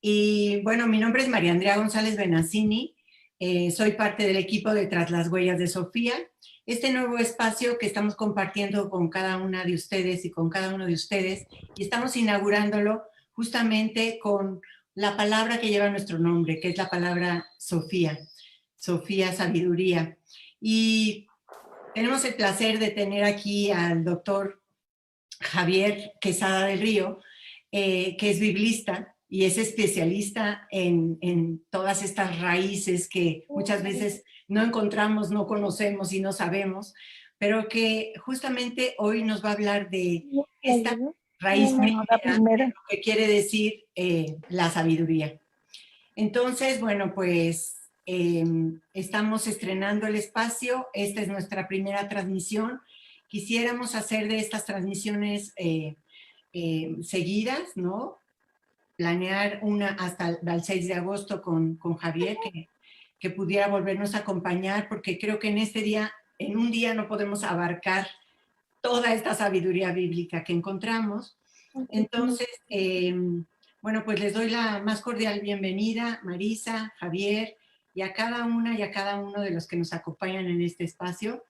Y bueno, mi nombre es María Andrea González Benazzini, soy parte del equipo de Tras las Huellas de Sofía. Este nuevo espacio que estamos compartiendo con cada una de ustedes y con cada uno de ustedes, y estamos inaugurándolo justamente con la palabra que lleva nuestro nombre, que es la palabra Sofía, Sofía Sabiduría. Y tenemos el placer de tener aquí al doctor Javier Quesada del Río, que es biblista y es especialista en todas estas raíces que muchas veces no encontramos, no conocemos y no sabemos, pero que justamente hoy nos va a hablar de esta raíz primera, lo que quiere decir la sabiduría. Entonces, bueno, pues estamos estrenando el espacio, esta es nuestra primera transmisión. Quisiéramos hacer de estas transmisiones seguidas, ¿no? Planear una hasta el 6 de agosto con Javier, que pudiera volvernos a acompañar, porque creo que en un día no podemos abarcar toda esta sabiduría bíblica que encontramos. Entonces, bueno, pues les doy la más cordial bienvenida, Marisa, Javier, y a cada una y a cada uno de los que nos acompañan en este espacio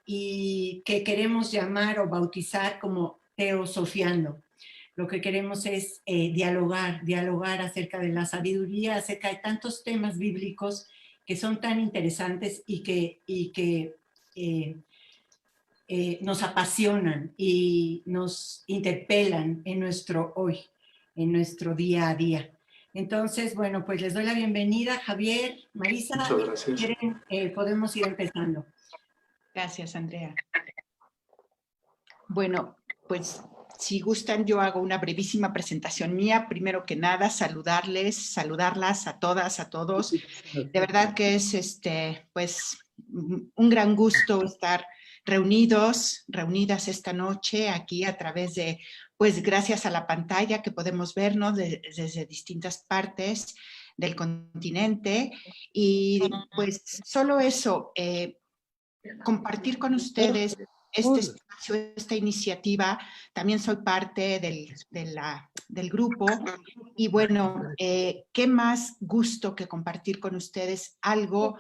y que queremos llamar o bautizar como teosofiando. Lo que queremos es dialogar acerca de la sabiduría, acerca de tantos temas bíblicos que son tan interesantes y que nos apasionan y nos interpelan en nuestro hoy, en nuestro día a día. Entonces, bueno, pues les doy la bienvenida, Javier, Marisa. Muchas gracias. Si quieren, podemos ir empezando. Gracias, Andrea. Bueno, pues si gustan, yo hago una brevísima presentación mía. Primero que nada, saludarlas a todas, a todos. De verdad que es pues un gran gusto estar reunidas esta noche aquí a través de, pues gracias a la pantalla que podemos vernos desde distintas partes del continente. Y pues solo eso, compartir con ustedes este espacio, esta iniciativa. También soy parte del grupo y bueno, qué más gusto que compartir con ustedes algo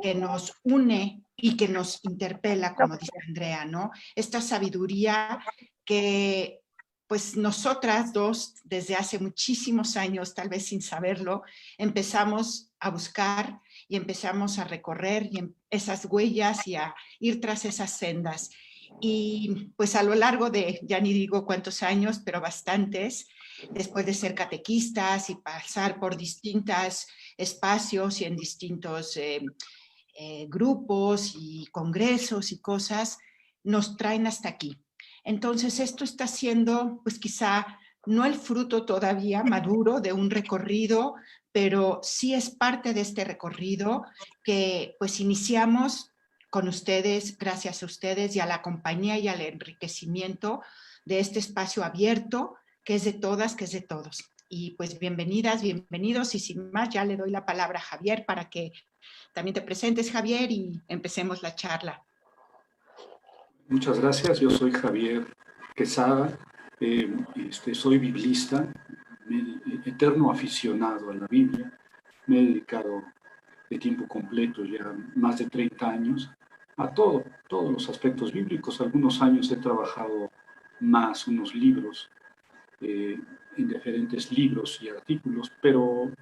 que nos une y que nos interpela, como dice Andrea, ¿no? Esta sabiduría que pues nosotras dos, desde hace muchísimos años, tal vez sin saberlo, empezamos a buscar y empezamos a recorrer esas huellas y a ir tras esas sendas. Y pues a lo largo de, ya ni digo cuántos años, pero bastantes, después de ser catequistas y pasar por distintos espacios y en distintos grupos y congresos y cosas, nos traen hasta aquí. Entonces esto está siendo pues quizá no el fruto todavía maduro de un recorrido, pero sí es parte de este recorrido que pues iniciamos con ustedes, gracias a ustedes y a la compañía y al enriquecimiento de este espacio abierto que es de todas, que es de todos. Y pues bienvenidas, bienvenidos, y sin más ya le doy la palabra a Javier para que también te presentes, Javier, y empecemos la charla. Muchas gracias, yo soy Javier Quesada, soy biblista, eterno aficionado a la Biblia, me he dedicado de tiempo completo ya más de 30 años a todos los aspectos bíblicos. Algunos años he trabajado más unos libros, en diferentes libros y artículos, pero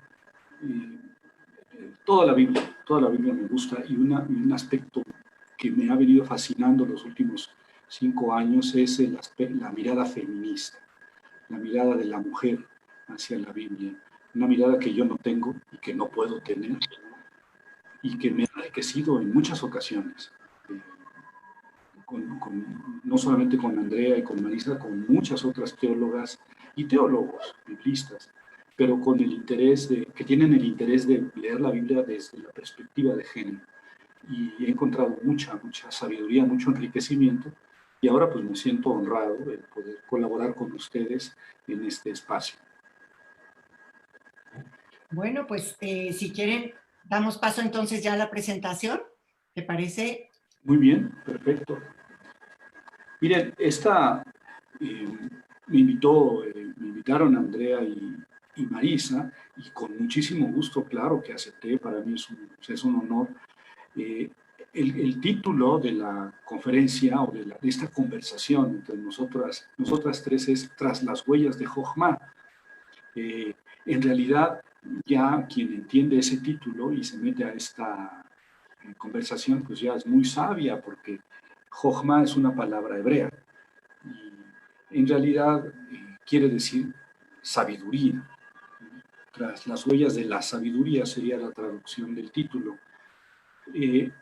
toda la Biblia me gusta, y un aspecto que me ha venido fascinando los últimos 5 años es la mirada feminista, la mirada de la mujer hacia la Biblia, una mirada que yo no tengo y que no puedo tener y que me ha enriquecido en muchas ocasiones, no solamente con Andrea y con Marisa, con muchas otras teólogas y teólogos, biblistas, pero con el interés que tienen el interés de leer la Biblia desde la perspectiva de género. Y he encontrado mucha sabiduría, mucho enriquecimiento, y ahora pues me siento honrado de poder colaborar con ustedes en este espacio. Bueno, pues si quieren, damos paso entonces ya a la presentación, ¿te parece? Muy bien, perfecto. Miren, me invitaron Andrea y Marisa, y con muchísimo gusto, claro que acepté, para mí es un honor. El título de la conferencia o de esta conversación entre nosotras tres es Tras las huellas de Jochma. En realidad, ya quien entiende ese título y se mete a esta conversación, pues ya es muy sabia, porque Jochma es una palabra hebrea. Y en realidad quiere decir sabiduría. Tras las huellas de la sabiduría sería la traducción del título. Y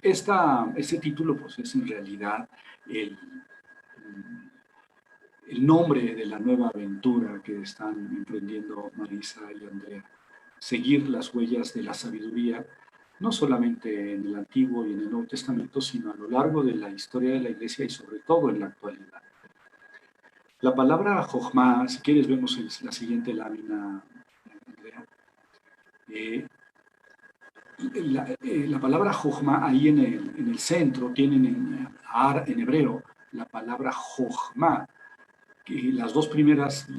este título pues es en realidad el nombre de la nueva aventura que están emprendiendo Marisa y Andrea. Seguir las huellas de la sabiduría, no solamente en el Antiguo y en el Nuevo Testamento, sino a lo largo de la historia de la Iglesia y sobre todo en la actualidad. La palabra Jochma, si quieres vemos la siguiente lámina, Andrea. La palabra Jochma, ahí en el centro, tienen en hebreo la palabra Jochma, que las dos primeras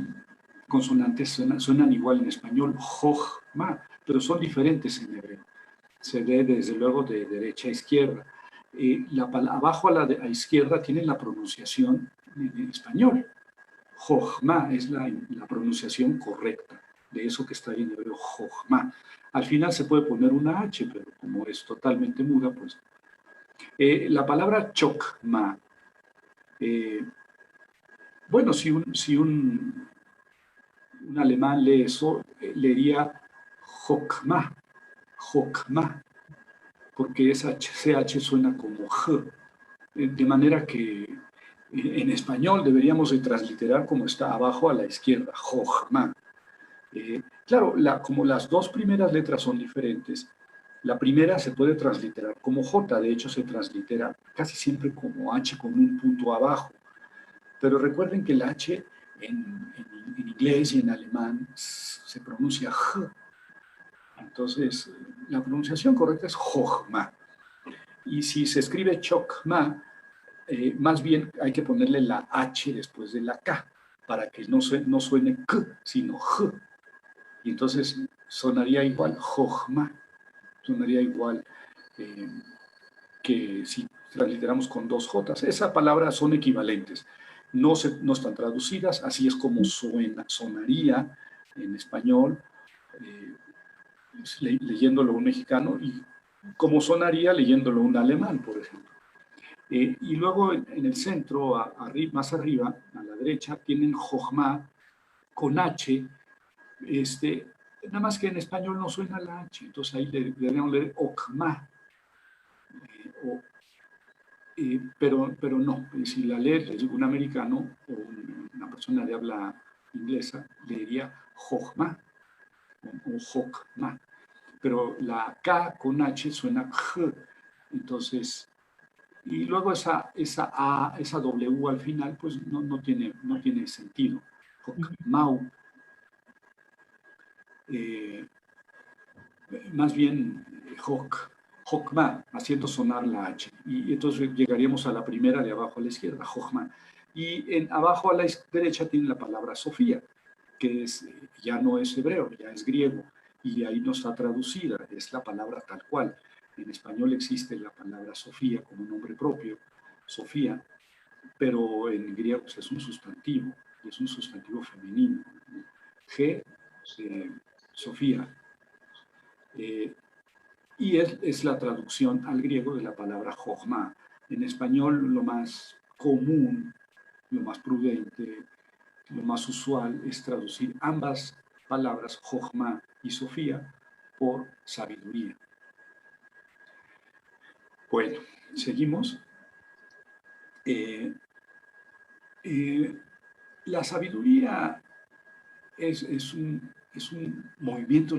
consonantes suenan igual en español, Jochma, pero son diferentes en hebreo. Se ve desde luego de derecha a izquierda. Abajo a izquierda tiene la pronunciación en español. Jochma es la pronunciación correcta de eso que está ahí en hebreo, Jochma. Al final se puede poner una H, pero como es totalmente muda, pues... la palabra chokma, bueno, si un alemán lee eso, leería Jokma, Jokma, porque esa CH suena como J, de manera que en español deberíamos de transliterar como está abajo a la izquierda, Jokma. Claro, como las dos primeras letras son diferentes, la primera se puede transliterar como J, de hecho se translitera casi siempre como H con un punto abajo. Pero recuerden que la H en inglés y en alemán se pronuncia J. Entonces, la pronunciación correcta es Jochma. Y si se escribe Chokma, más bien hay que ponerle la H después de la K, para que no suene K, sino J. Y entonces sonaría igual Jochma. Sonaría igual que si transliteramos con dos J. Esas palabras son equivalentes. No están traducidas, así es como sonaría en español, leyéndolo un mexicano, y como sonaría leyéndolo un alemán, por ejemplo. Y luego en el centro, más arriba, a la derecha, tienen Jochma con H, nada más que en español no suena la H, entonces ahí deberíamos leer Okma, pero no, si la lee un americano o una persona de habla inglesa, leería Jochma o Jokma, pero la K con H suena J, entonces, y luego esa W al final, pues no tiene sentido. Jokmau, más bien Jokma, haciendo sonar la H. Y entonces llegaríamos a la primera de abajo a la izquierda, Jokma. Y abajo a la derecha tiene la palabra Sofía, que ya no es hebreo, ya es griego. Y ahí no está traducida, es la palabra tal cual. En español existe la palabra Sofía como nombre propio, Sofía, pero en griego pues, es un sustantivo, y es un sustantivo femenino. G, Sofía. Y es la traducción al griego de la palabra Jochma. En español lo más común, lo más prudente, lo más usual es traducir ambas palabras, Jochma y Sofía, por sabiduría. Bueno, seguimos. La sabiduría es un movimiento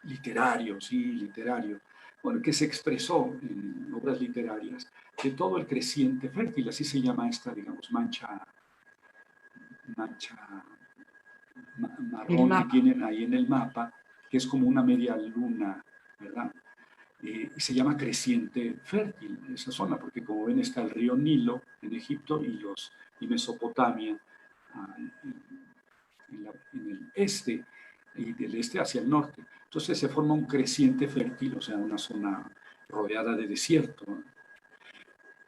literario, sí, literario, bueno, que se expresó en obras literarias de todo el creciente fértil, así se llama esta, digamos, mancha marrón que tienen ahí en el mapa, que es como una media luna, ¿verdad? Y se llama creciente fértil esa zona, porque como ven está el río Nilo en Egipto y Mesopotamia en el este y del este hacia el norte. Entonces se forma un creciente fértil, o sea, una zona rodeada de desierto, ¿no?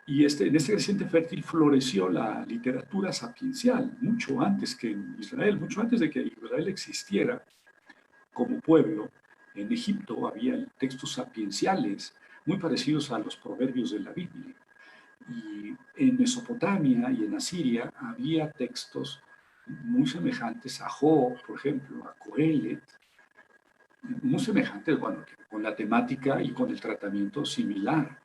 Y en este creciente fértil floreció la literatura sapiencial, mucho antes que en Israel, mucho antes de que Israel existiera como pueblo. En Egipto había textos sapienciales muy parecidos a los proverbios de la Biblia. Y en Mesopotamia y en Asiria había textos muy semejantes a Job, por ejemplo, a Coelet, muy semejantes, bueno, con la temática y con el tratamiento similar.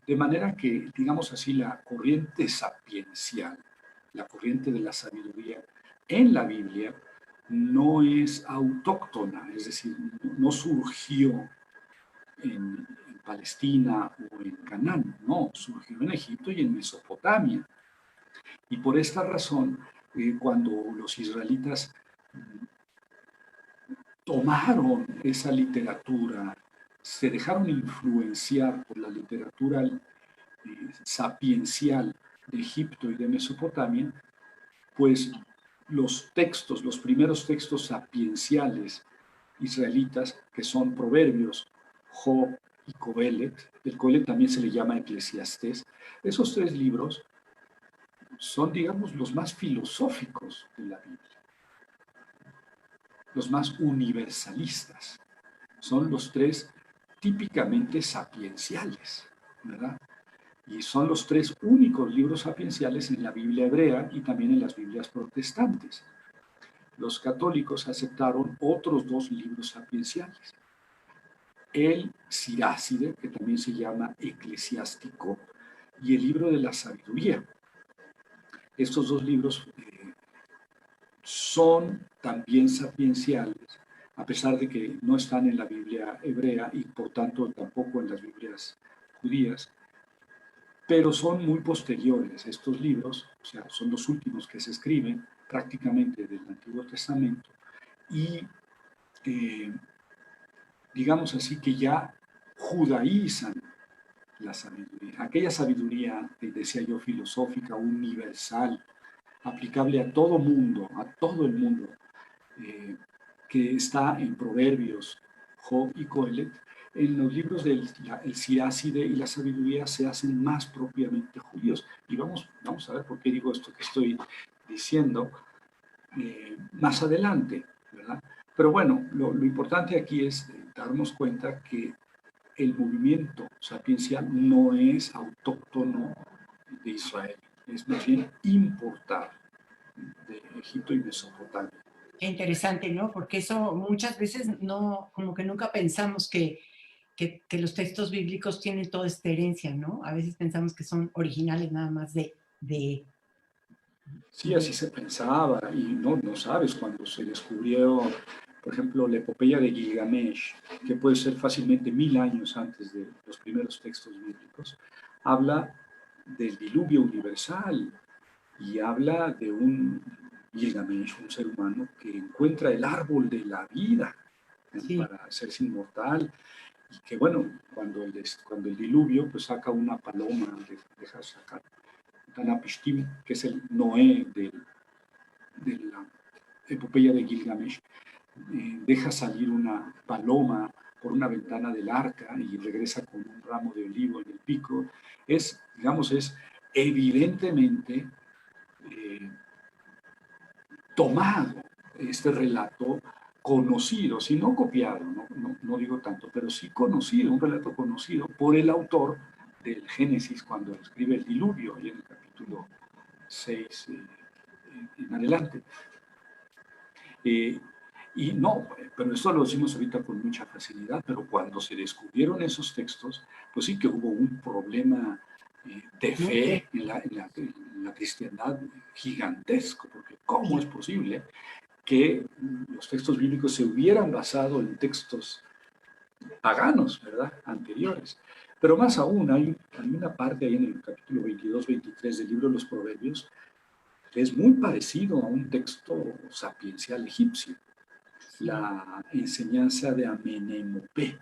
De manera que, digamos así, la corriente sapiencial, la corriente de la sabiduría en la Biblia no es autóctona, es decir, no surgió en Palestina o en Canaán, no, surgió en Egipto y en Mesopotamia. Y por esta razón, cuando los israelitas tomaron esa literatura, se dejaron influenciar por la literatura sapiencial de Egipto y de Mesopotamia, pues los textos, los primeros textos sapienciales israelitas, que son Proverbios, Job y Coelet, el Coelet también se le llama Eclesiastés, esos tres libros son, digamos, los más filosóficos de la Biblia, los más universalistas, son los tres típicamente sapienciales, ¿verdad? Y son los tres únicos libros sapienciales en la Biblia hebrea y también en las Biblias protestantes. Los católicos aceptaron otros dos libros sapienciales. El Siráside, que también se llama Eclesiástico, y el libro de la sabiduría. Estos dos libros son también sapienciales, a pesar de que no están en la Biblia hebrea y por tanto tampoco en las Biblias judías, pero son muy posteriores estos libros, o sea, son los últimos que se escriben prácticamente del Antiguo Testamento y digamos así que ya judaizan la sabiduría, aquella sabiduría que decía yo filosófica, universal, aplicable a todo mundo, a todo el mundo, que está en Proverbios, Job y Coelet. En los libros del Siráside y la sabiduría se hacen más propiamente judíos. Y vamos a ver por qué digo esto que estoy diciendo más adelante, ¿verdad? Pero bueno, lo importante aquí es darnos cuenta que el movimiento sapiencial no es autóctono de Israel, es más bien importado de Egipto y Mesopotamia. Qué interesante, ¿no? Porque eso muchas veces no, como que nunca pensamos que los textos bíblicos tienen toda esta herencia, ¿no? A veces pensamos que son originales nada más Sí, así se pensaba, y no sabes, cuando se descubrió, por ejemplo, la epopeya de Gilgamesh, que puede ser fácilmente 1000 años antes de los primeros textos bíblicos, habla del diluvio universal y habla de un Gilgamesh, un ser humano que encuentra el árbol de la vida sí, para hacerse inmortal, y que bueno, cuando el diluvio pues saca una paloma, deja sacar Tanapishtim, que es el Noé de la epopeya de Gilgamesh, deja salir una paloma por una ventana del arca y regresa con un ramo de olivo en el pico. Es, digamos, es evidentemente tomado este relato conocido, si no copiado, no digo tanto, pero sí conocido, un relato conocido por el autor del Génesis cuando escribe el diluvio, y en el capítulo 6 en adelante. Y no, pero esto lo decimos ahorita con mucha facilidad, pero cuando se descubrieron esos textos, pues sí que hubo un problema de fe en la cristiandad gigantesco, porque ¿cómo es posible que los textos bíblicos se hubieran basado en textos paganos, ¿verdad?, anteriores? Pero más aún, hay una parte ahí en el capítulo 22-23 del libro de los Proverbios que es muy parecido a un texto sapiencial egipcio, la enseñanza de Amenemopé,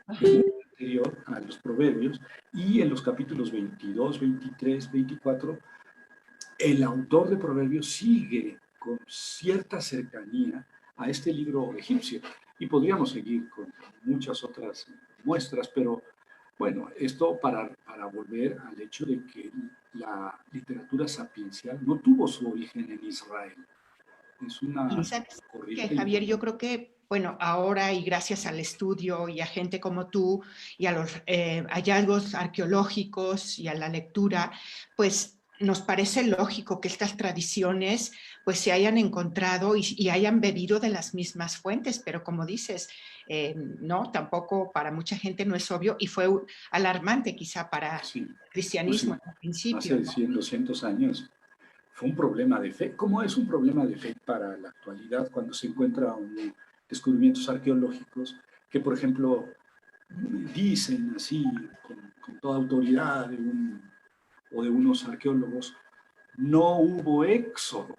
muy anterior a los Proverbios, y en los capítulos 22, 23, 24, el autor de Proverbios sigue con cierta cercanía a este libro egipcio. Y podríamos seguir con muchas otras muestras, pero bueno, esto para volver al hecho de que la literatura sapiencial no tuvo su origen en Israel. Es Y una sabes que, corriente. Javier, yo creo que, bueno, ahora y gracias al estudio y a gente como tú y a los hallazgos arqueológicos y a la lectura, pues nos parece lógico que estas tradiciones pues se hayan encontrado y hayan bebido de las mismas fuentes, pero como dices, no, tampoco para mucha gente no es obvio y fue alarmante quizá para Sí, el pues cristianismo sí, al principio, hace ¿no? 100, 200 años fue un problema de fe. ¿Cómo es un problema de fe para la actualidad cuando se encuentran descubrimientos arqueológicos que, por ejemplo, dicen así con toda autoridad o de unos arqueólogos, no hubo éxodo,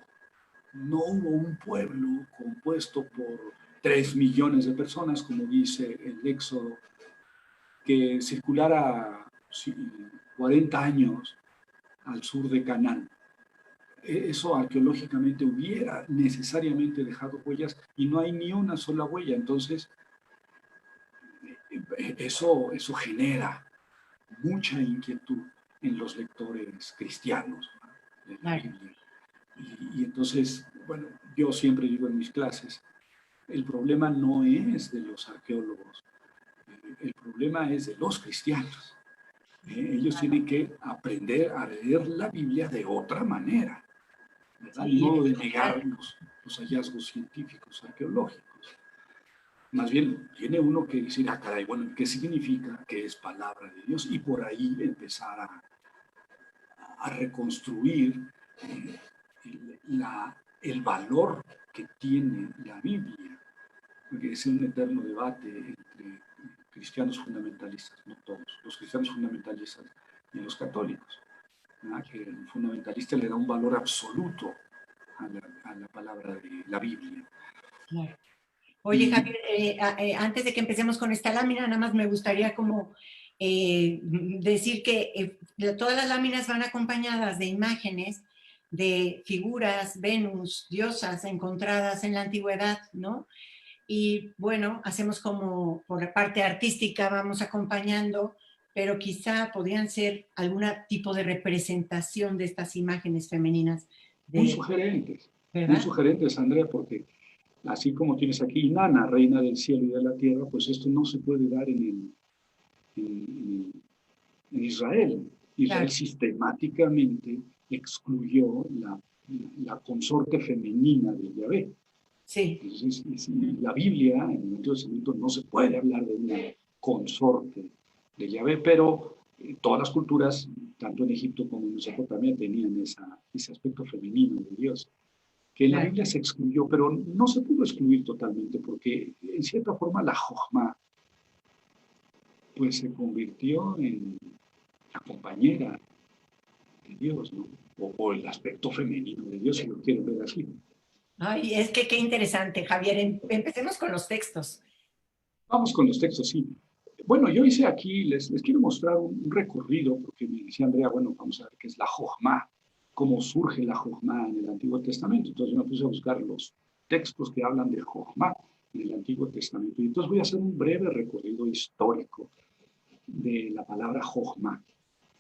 no hubo un pueblo compuesto por 3 millones de personas, como dice el Éxodo, que circulara 40 años al sur de Canaán. Eso arqueológicamente hubiera necesariamente dejado huellas y no hay ni una sola huella. Entonces, eso genera mucha inquietud en los lectores cristianos, ¿no?, de la Claro. Biblia. Y entonces, bueno, yo siempre digo en mis clases, el problema no es de los arqueólogos, el problema es de los cristianos. Ellos tienen que aprender a leer la Biblia de otra manera, ¿verdad? Sí, No de negar los hallazgos científicos, arqueológicos. Más bien, tiene uno que decir, ah, caray, bueno, ¿qué significa que es palabra de Dios? Y por ahí empezar a reconstruir el valor que tiene la Biblia, porque es un eterno debate entre cristianos fundamentalistas, no todos, los cristianos fundamentalistas y los católicos, ¿verdad?, que el fundamentalista le da un valor absoluto a la palabra de la Biblia. Claro. Oye, Y Javier, antes de que empecemos con esta lámina, nada más me gustaría como decir que todas las láminas van acompañadas de imágenes de figuras, Venus, diosas encontradas en la antigüedad, ¿no? Y bueno, hacemos como por la parte artística, vamos acompañando, pero quizá podrían ser algún tipo de representación de estas imágenes femeninas, de, muy ¿verdad? sugerentes, Andrea, porque así como tienes aquí Inanna, reina del cielo y de la tierra, pues esto no se puede dar en Israel. Israel Claro, sistemáticamente excluyó la consorte femenina de Yahvé. sí. Entonces, la Biblia, en el Antiguo Testamento, no se puede hablar de una consorte de Yahvé, pero todas las culturas, tanto en Egipto como en Mesopotamia, tenían ese aspecto femenino de Dios, que en la Claro. Biblia se excluyó, pero no se pudo excluir totalmente, porque en cierta forma la Jochma pues se convirtió en la compañera de Dios, ¿no? O el aspecto femenino de Dios, si lo quieren ver así. Ay, es que qué interesante, Javier. Empecemos con los textos. Vamos con los textos, sí. Bueno, yo hice aquí, les quiero mostrar un recorrido, porque me decía Andrea, bueno, vamos a ver qué es la Jochma, cómo surge la Jochma en el Antiguo Testamento. Entonces me puse a buscar los textos que hablan de Jochma en el Antiguo Testamento. Y entonces voy a hacer un breve recorrido histórico de la palabra Jochma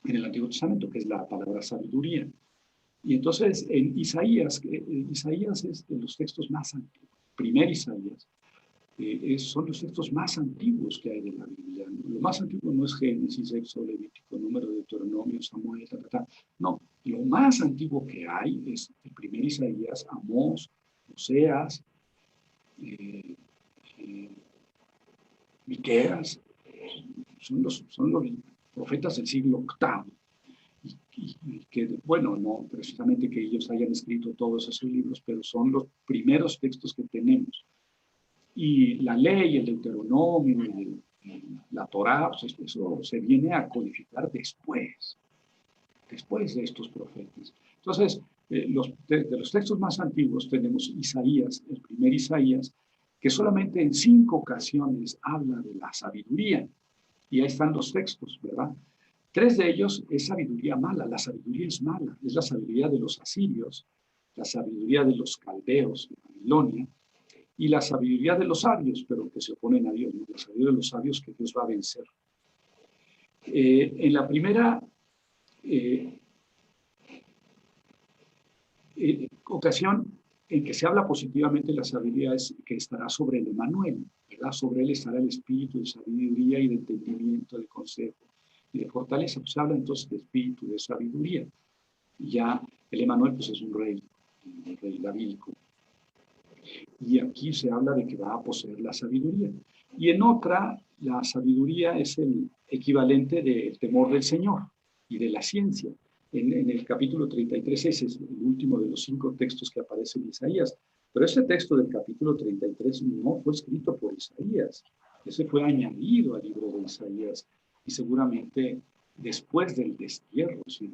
en el Antiguo Testamento, que es la palabra sabiduría. Y entonces en Isaías, Isaías es de los textos más antiguos, primer Isaías, son los textos más antiguos que hay de la Biblia. Lo más antiguo no es Génesis, Éxodo, Levítico, Número, Deuteronomio, Samuel, no, lo más antiguo que hay es el primer Isaías, Amós, Oseas, Miqueas, son los profetas del siglo VIII. Y que, bueno, no precisamente que ellos hayan escrito todos esos libros, pero son los primeros textos que tenemos. Y la ley, el Deuteronomio, la Torá, pues eso se viene a codificar después de estos profetas. Entonces, de los textos más antiguos tenemos Isaías, el primer Isaías, que solamente en 5 ocasiones habla de la sabiduría. Y ahí están los textos, ¿verdad? 3 de ellos es sabiduría mala, la sabiduría es mala, es la sabiduría de los asirios, la sabiduría de los caldeos de Babilonia, y la sabiduría de los sabios, pero que se oponen a Dios, ¿no? La sabiduría de los sabios que Dios va a vencer. En la primera ocasión en que se habla positivamente de la sabiduría es que estará sobre el Emmanuel, ¿verdad? Sobre él estará el espíritu de sabiduría y de entendimiento, de consejo y de fortaleza. Pues se habla entonces de espíritu, de sabiduría. Y ya el Emmanuel pues es un rey davídico. Y aquí se habla de que va a poseer la sabiduría. Y en otra, la sabiduría es el equivalente del temor del Señor y de la ciencia. En el capítulo 33, ese es el último de los 5 textos que aparece en Isaías. Pero este texto del capítulo 33 no fue escrito por Isaías. Ese fue añadido al libro de Isaías. Y seguramente después del destierro, ¿sí?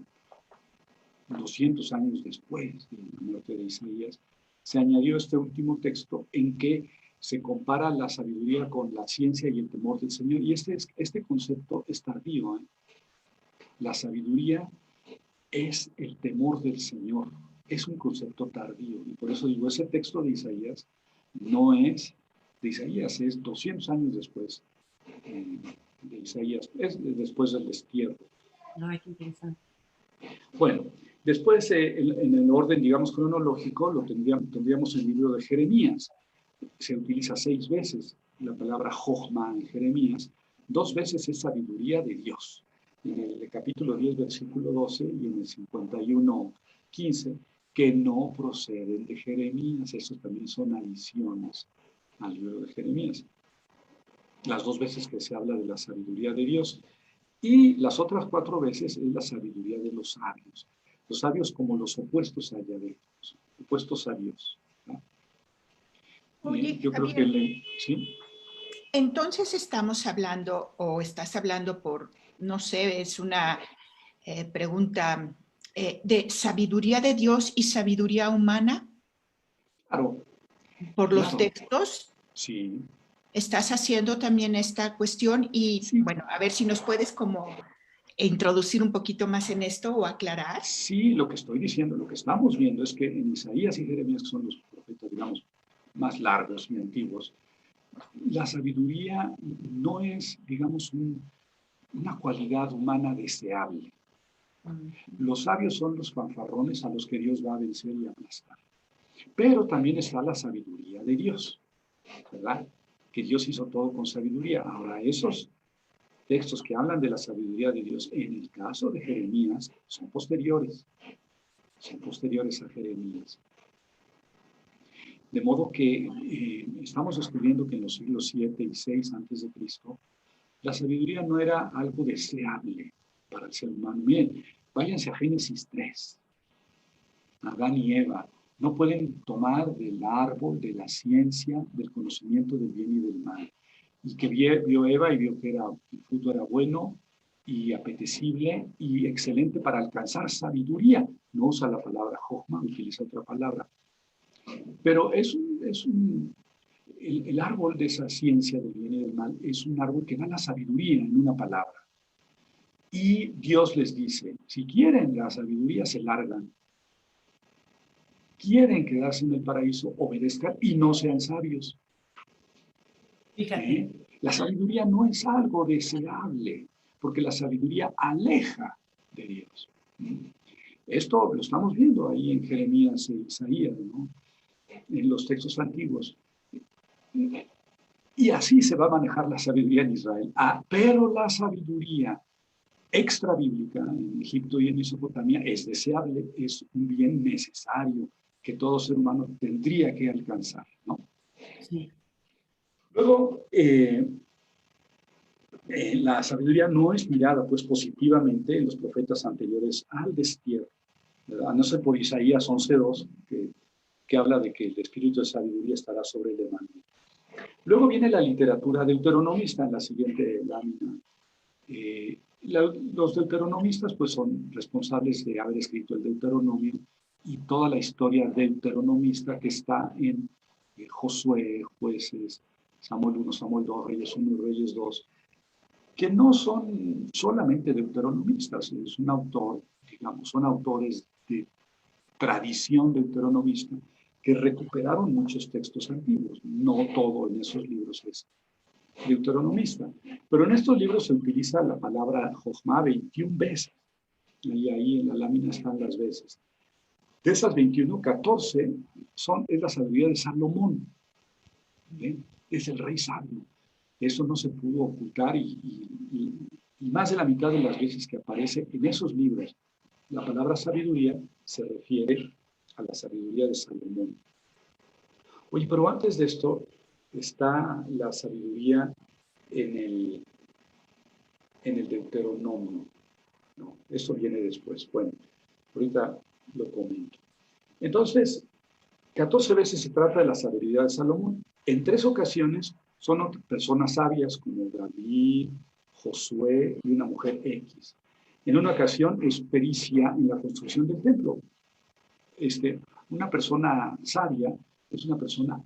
200 años después de la muerte de Isaías, se añadió este último texto en que se compara la sabiduría con la ciencia y el temor del Señor. Y este concepto es tardío, ¿eh? La sabiduría es el temor del Señor. Es un concepto tardío. Y por eso digo, ese texto de Isaías no es de Isaías, es 200 años después de Isaías. Es después del destierro. Ay, qué interesante. Bueno, después en el orden, digamos, cronológico, lo tendríamos en el libro de Jeremías. Se utiliza 6 veces la palabra Jochma en Jeremías. 2 veces es sabiduría de Dios. En el capítulo 10, versículo 12 y en el 51, 15, que no proceden de Jeremías. Eso también son adiciones al libro de Jeremías. Las 2 veces que se habla de la sabiduría de Dios. Y las otras 4 veces es la sabiduría de los sabios. Los sabios como los opuestos a Yahvé, opuestos a Dios. ¿No? Oye, yo creo que ¿sí? Entonces estamos hablando, o estás hablando por, no sé, es una pregunta de sabiduría de Dios y sabiduría humana. Claro. Por los Claro. textos. Sí. Estás haciendo también esta cuestión y, sí. Bueno, a ver si nos puedes como introducir un poquito más en esto o aclarar. Sí, lo que estoy diciendo, lo que estamos viendo es que en Isaías y Jeremías, que son los profetas, digamos, más largos y antiguos, la sabiduría no es, digamos, una cualidad humana deseable. Los sabios son los fanfarrones a los que Dios va a vencer y aplastar. Pero también está la sabiduría de Dios, ¿verdad? Que Dios hizo todo con sabiduría. Ahora, esos textos que hablan de la sabiduría de Dios, en el caso de Jeremías, son posteriores a Jeremías. De modo que estamos descubriendo que en los siglos 7 y 6 antes de Cristo, la sabiduría no era algo deseable para el ser humano. Miren, váyanse a Génesis 3. Adán y Eva no pueden tomar del árbol de la ciencia, del conocimiento del bien y del mal. Y que vio Eva y vio que el fruto era bueno y apetecible y excelente para alcanzar sabiduría. No usa la palabra Jochma, utiliza otra palabra. Pero el árbol de esa ciencia del bien y del mal es un árbol que da la sabiduría en una palabra. Y Dios les dice, si quieren la sabiduría, se largan. Quieren quedarse en el paraíso, obedezcan y no sean sabios. Fíjate. La sabiduría no es algo deseable, porque la sabiduría aleja de Dios. Esto lo estamos viendo ahí en Jeremías e Isaías, ¿no? En los textos antiguos. Y así se va a manejar la sabiduría en Israel. Pero la sabiduría extrabíblica en Egipto y en Mesopotamia es deseable, es un bien necesario que todo ser humano tendría que alcanzar, ¿no? Sí. Luego, la sabiduría no es mirada pues positivamente en los profetas anteriores al destierro, ¿verdad? No sé por Isaías 11:2 que habla de que el espíritu de sabiduría estará sobre el Emmanuel. Luego viene la literatura deuteronomista en la siguiente lámina. Los deuteronomistas pues son responsables de haber escrito el Deuteronomio y toda la historia deuteronomista que está en Josué, Jueces, Samuel 1, Samuel 2, Reyes 1 y Reyes 2, que no son solamente deuteronomistas, es un autor, digamos, son autores de tradición deuteronomista, que recuperaron muchos textos antiguos. No todo en esos libros es deuteronomista. Pero en estos libros se utiliza la palabra Jochma 21 veces. Y ahí en la lámina están las veces. De esas 21, 14 es la sabiduría de Salomón. ¿Bien? Es el rey sabio. Eso no se pudo ocultar y más de la mitad de las veces que aparece en esos libros la palabra sabiduría se refiere a la sabiduría de Salomón. Oye, pero antes de esto está la sabiduría en el Deuteronomio. No, eso viene después. Bueno, ahorita lo comento. Entonces, 14 veces se trata de la sabiduría de Salomón. En 3 ocasiones son personas sabias como David, Josué y una mujer X. En una ocasión es pericia en la construcción del templo. Una persona sabia es una persona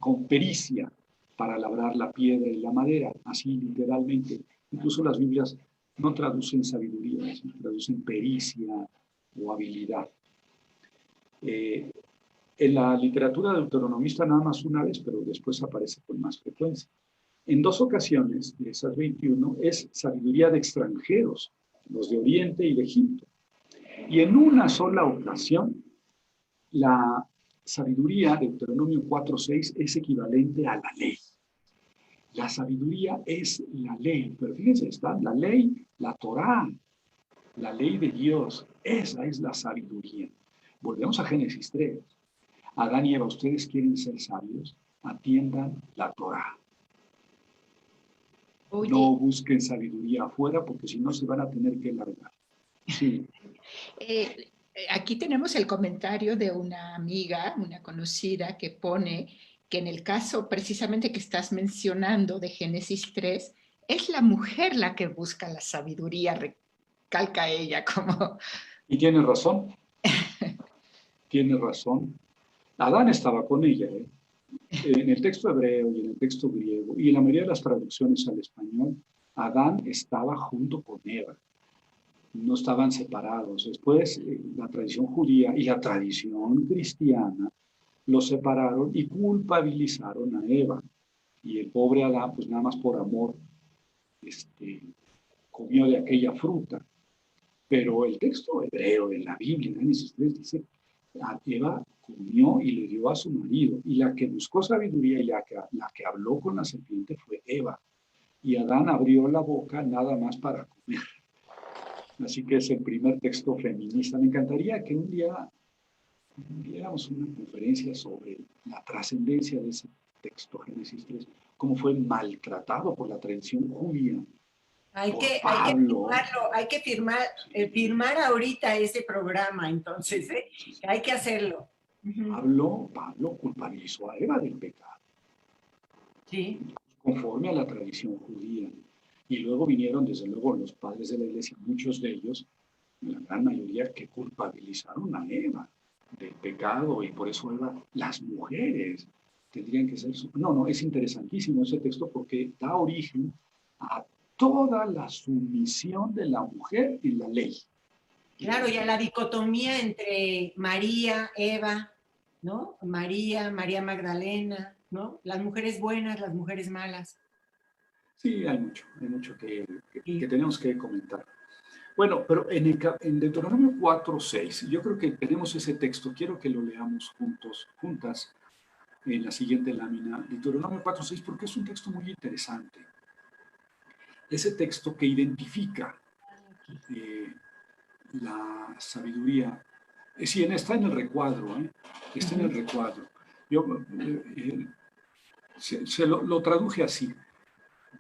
con pericia para labrar la piedra y la madera, así literalmente. Incluso las Biblias no traducen sabiduría, sino traducen pericia o habilidad. En la literatura deuteronomista nada más una vez, pero después aparece con más frecuencia. En 2 ocasiones de esas 21 es sabiduría de extranjeros, los de Oriente y de Egipto. Y en una sola ocasión, la sabiduría de Deuteronomio 4:6 es equivalente a la ley. La sabiduría es la ley, pero fíjense, está la ley, la Torá, la ley de Dios, esa es la sabiduría. Volvemos a Génesis 3. Adán y Eva, ustedes quieren ser sabios, atiendan la Torá. Oye, no busquen sabiduría afuera porque si no se van a tener que largar. Sí. Aquí tenemos el comentario de una amiga, una conocida, que pone que en el caso precisamente que estás mencionando de Génesis 3, es la mujer la que busca la sabiduría, recalca ella como... Y tiene razón. Tiene razón. Adán estaba con ella, ¿eh? En el texto hebreo y en el texto griego, y en la mayoría de las traducciones al español, Adán estaba junto con Eva. No estaban separados. Después, la tradición judía y la tradición cristiana los separaron y culpabilizaron a Eva. Y el pobre Adán, pues nada más por amor, comió de aquella fruta. Pero el texto hebreo de la Biblia, en Génesis 3, dice, Eva comió y le dio a su marido. Y la que buscó sabiduría y la que habló con la serpiente fue Eva. Y Adán abrió la boca nada más para comer. Así que es el primer texto feminista. Me encantaría que un día diéramos una conferencia sobre la trascendencia de ese texto, Génesis 3, cómo fue maltratado por la tradición judía. Hay que firmarlo, hay que firmar ahorita ese programa, entonces, ¿eh? Hay que hacerlo. Pablo culpabilizó a Eva del pecado. Sí. Conforme a la tradición judía. Y luego vinieron, desde luego, los padres de la iglesia, muchos de ellos, la gran mayoría, que culpabilizaron a Eva del pecado, y por eso Eva, las mujeres tendrían que ser... No, es interesantísimo ese texto porque da origen a toda la sumisión de la mujer en la ley. Claro, y a la dicotomía entre María, Eva, ¿no? María Magdalena, ¿no? Las mujeres buenas, las mujeres malas. Sí, hay mucho que tenemos que comentar. Bueno, pero en Deuteronomio 4:6, yo creo que tenemos ese texto, quiero que lo leamos juntas, en la siguiente lámina, Deuteronomio 4:6, porque es un texto muy interesante. Ese texto que identifica la sabiduría, sí, está en el recuadro, está en el recuadro. Yo lo traduje así.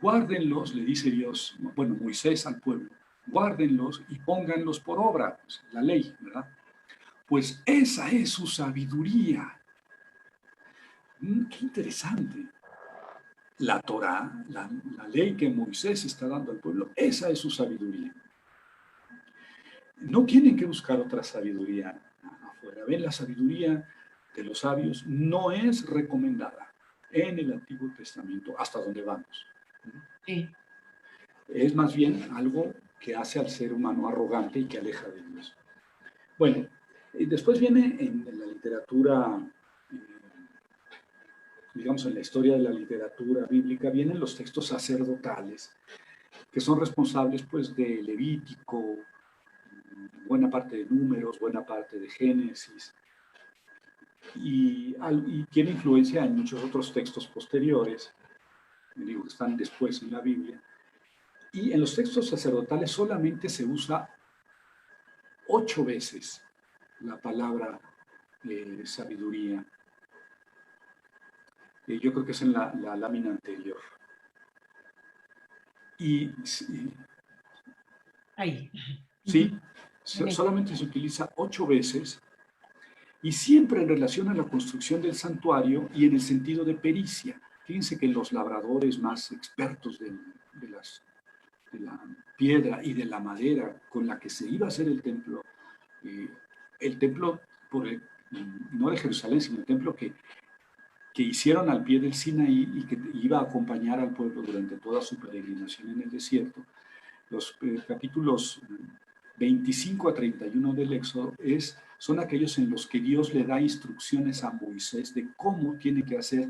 Guárdenlos, le dice Dios, bueno, Moisés al pueblo, guárdenlos y pónganlos por obra, pues, la ley, ¿verdad? Pues esa es su sabiduría. Qué interesante. La Torá, la ley que Moisés está dando al pueblo, esa es su sabiduría. No tienen que buscar otra sabiduría afuera. Ven, la sabiduría de los sabios no es recomendada en el Antiguo Testamento, hasta donde vamos. Sí. Es más bien algo que hace al ser humano arrogante y que aleja de Dios. Bueno, Después viene en la literatura, digamos, en la historia de la literatura bíblica, vienen los textos sacerdotales, que son responsables, pues, de Levítico, buena parte de Números, buena parte de Génesis, y tiene influencia en muchos otros textos posteriores, digo, que están después en la Biblia. Y en los textos sacerdotales solamente se usa 8 veces la palabra sabiduría. Yo creo que es en la lámina anterior. Y Ahí. sí, solamente se utiliza 8 veces y siempre en relación a la construcción del santuario y en el sentido de pericia. Fíjense que los labradores más expertos de la piedra y de la madera con la que se iba a hacer el templo no de Jerusalén, sino el templo que hicieron al pie del Sinaí y que iba a acompañar al pueblo durante toda su peregrinación en el desierto. Los capítulos 25 a 31 del Éxodo son aquellos en los que Dios le da instrucciones a Moisés de cómo tiene que hacer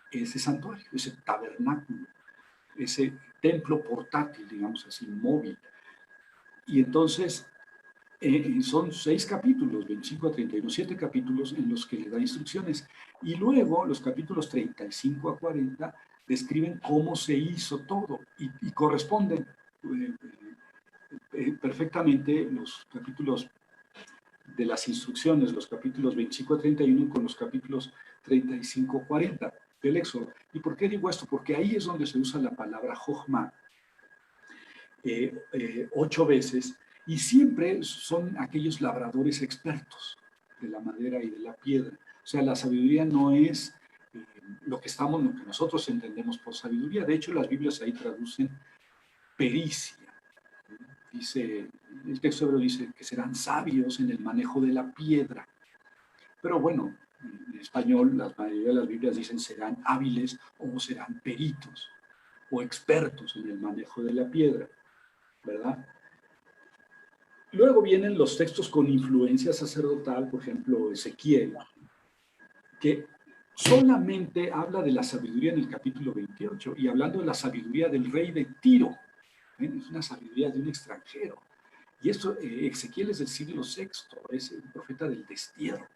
ese santuario, ese tabernáculo, ese templo portátil, digamos así, móvil. Y entonces son 6 capítulos, 25 a 31, 7 capítulos en los que le da instrucciones. Y luego los capítulos 35 a 40 describen cómo se hizo todo y corresponden perfectamente los capítulos de las instrucciones, los capítulos 25 a 31 con los capítulos 35 a 40 del Éxodo. ¿Y por qué digo esto? Porque ahí es donde se usa la palabra Jochma 8 veces, y siempre son aquellos labradores expertos de la madera y de la piedra. O sea, la sabiduría no es lo que nosotros entendemos por sabiduría. De hecho, las Biblias ahí traducen pericia. Dice, el texto hebreo dice que serán sabios en el manejo de la piedra. Pero bueno, en español la mayoría de las Biblias dicen serán hábiles o serán peritos o expertos en el manejo de la piedra, ¿verdad? Luego vienen los textos con influencia sacerdotal, por ejemplo, Ezequiel, que solamente habla de la sabiduría en el capítulo 28 y hablando de la sabiduría del rey de Tiro. Es una sabiduría de un extranjero. Y esto, Ezequiel es del siglo VI, es el profeta del destierro.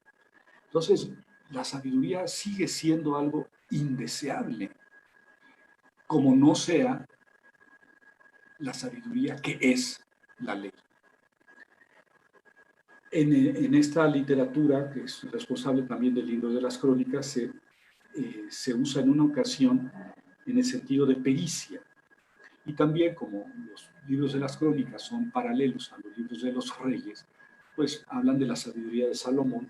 Entonces, la sabiduría sigue siendo algo indeseable, como no sea la sabiduría que es la ley. En esta literatura, que es responsable también del libro de las crónicas, se usa en una ocasión en el sentido de pericia. Y también, como los libros de las crónicas son paralelos a los libros de los reyes, pues hablan de la sabiduría de Salomón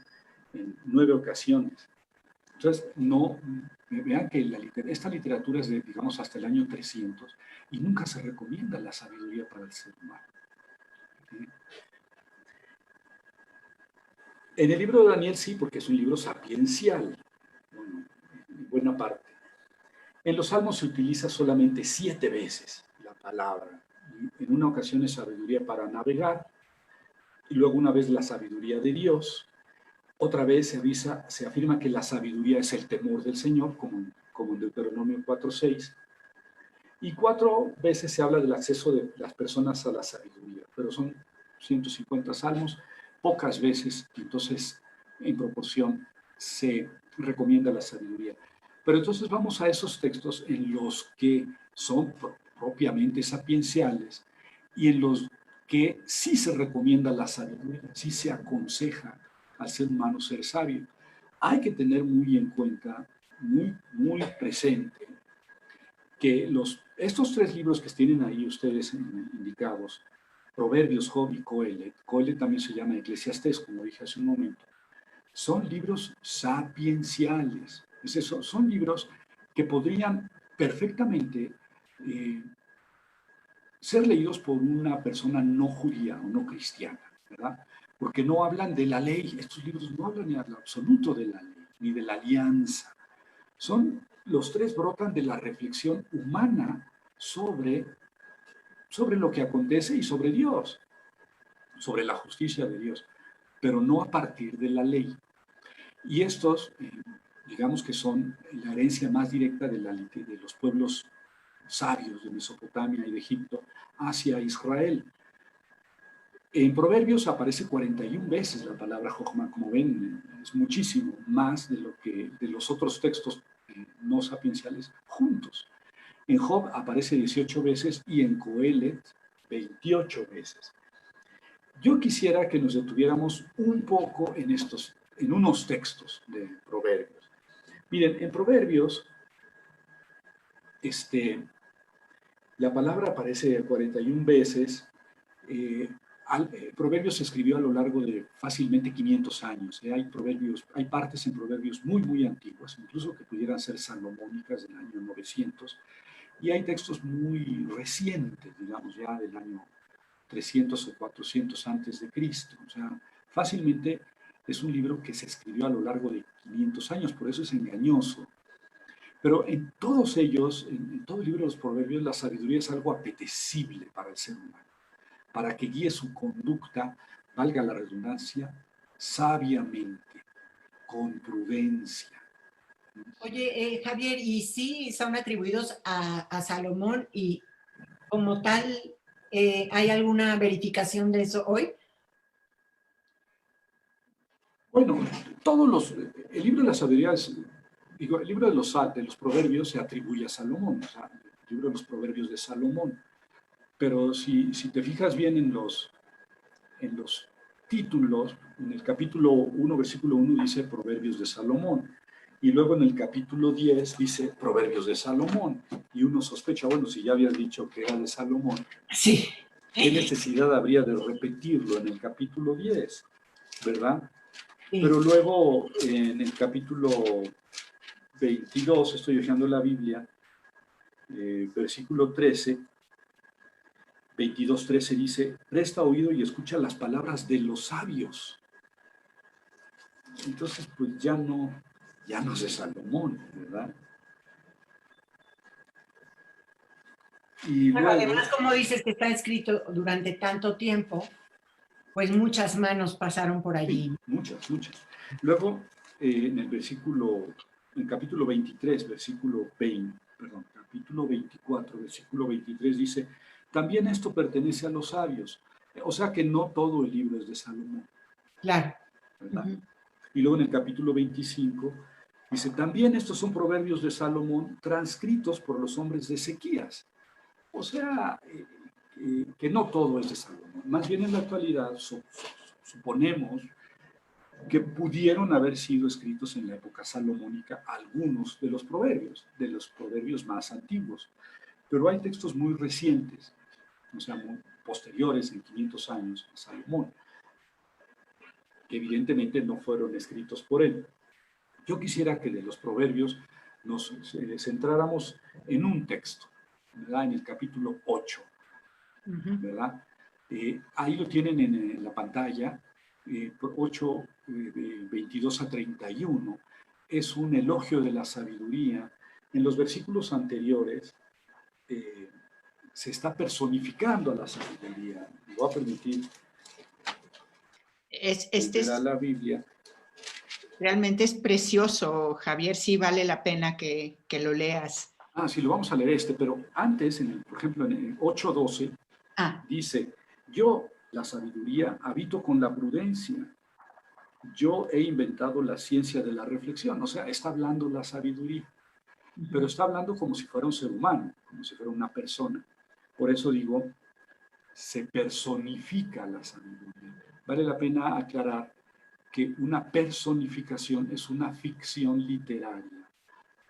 en 9 ocasiones. Entonces, vean que esta literatura es de, digamos, hasta el año 300 y nunca se recomienda la sabiduría para el ser humano. En el libro de Daniel sí, porque es un libro sapiencial, bueno, en buena parte. En los Salmos se utiliza solamente 7 veces la palabra. En una ocasión es sabiduría para navegar, y luego una vez la sabiduría de Dios. Otra vez se afirma que la sabiduría es el temor del Señor, como en Deuteronomio 4:6. Y 4 veces se habla del acceso de las personas a la sabiduría, pero son 150 salmos, pocas veces, entonces en proporción se recomienda la sabiduría. Pero entonces vamos a esos textos en los que son propiamente sapienciales y en los que sí se recomienda la sabiduría, sí se aconseja al ser humano ser sabio. Hay que tener muy en cuenta, muy presente, que estos 3 libros que tienen ahí ustedes indicados, Proverbios, Job y Coelet también se llama Eclesiastés, como dije hace un momento, son libros sapienciales. Es eso, son libros que podrían perfectamente ser leídos por una persona no judía o no cristiana, ¿verdad? Porque no hablan de la ley, estos libros no hablan en absoluto de la ley, ni de la alianza. Los 3 brotan de la reflexión humana sobre lo que acontece y sobre Dios, sobre la justicia de Dios. pero no a partir de la ley. Y estos, digamos que son la herencia más directa de los pueblos sabios de Mesopotamia y de Egipto hacia Israel. En Proverbios aparece 41 veces la palabra Jochma, como ven, es muchísimo más de los otros textos no sapienciales juntos. En Job aparece 18 veces y en Coelet 28 veces. Yo quisiera que nos detuviéramos un poco en unos textos de Proverbios. Miren, en Proverbios, la palabra aparece 41 veces. Proverbios se escribió a lo largo de fácilmente 500 años. Hay partes en Proverbios muy, muy antiguas, incluso que pudieran ser salomónicas del año 900, y hay textos muy recientes, digamos, ya del año 300 o 400 antes de Cristo. O sea, fácilmente es un libro que se escribió a lo largo de 500 años, por eso es engañoso. Pero en todos ellos, en todo el libro de los Proverbios, la sabiduría es algo apetecible para el ser humano, para que guíe su conducta, valga la redundancia, sabiamente, con prudencia. Oye, Javier, ¿y sí son atribuidos a Salomón y como tal hay alguna verificación de eso hoy? Bueno, el libro de la sabiduría el libro de los Proverbios se atribuye a Salomón, o sea, el libro de los Proverbios de Salomón. Pero si te fijas bien en los títulos, en el capítulo 1, versículo 1 dice Proverbios de Salomón, y luego en el capítulo 10 dice Proverbios de Salomón, y uno sospecha, bueno, si ya habías dicho que era de Salomón, sí, ¿qué necesidad habría de repetirlo en el capítulo 10? ¿Verdad? Sí. Pero luego en el capítulo 22, estoy hojeando la Biblia, versículo 13, 22:13 dice, presta oído y escucha las palabras de los sabios. Entonces, pues ya no es de Salomón, ¿verdad? Y bueno, luego, además, como dices que está escrito durante tanto tiempo, pues muchas manos pasaron por allí. Sí, muchas. Luego, en el capítulo 23, capítulo 24, versículo 23 dice, también esto pertenece a los sabios. O sea que no todo el libro es de Salomón. Claro. ¿Verdad? Y luego en el capítulo 25 dice, también estos son proverbios de Salomón transcritos por los hombres de Ezequías. O sea, que no todo es de Salomón. Más bien en la actualidad suponemos que pudieron haber sido escritos en la época salomónica algunos de los proverbios más antiguos. Pero hay textos muy recientes, o sea, muy posteriores en 500 años a Salomón, que evidentemente no fueron escritos por él. Yo quisiera que de los proverbios nos centráramos en un texto, ¿verdad? En el capítulo 8, ¿verdad? Ahí lo tienen en la pantalla, 8, 22 a 31, es un elogio de la sabiduría. En los versículos anteriores se está personificando a la sabiduría. Me voy a permitir la Biblia. Realmente es precioso, Javier, sí vale la pena que lo leas. Sí, lo vamos a leer pero antes, por ejemplo, en el 8:12, dice, yo, la sabiduría, habito con la prudencia. Yo he inventado la ciencia de la reflexión. O sea, está hablando la sabiduría, pero está hablando como si fuera un ser humano, como si fuera una persona. Por eso digo, se personifica la sabiduría. Vale la pena aclarar que una personificación es una ficción literaria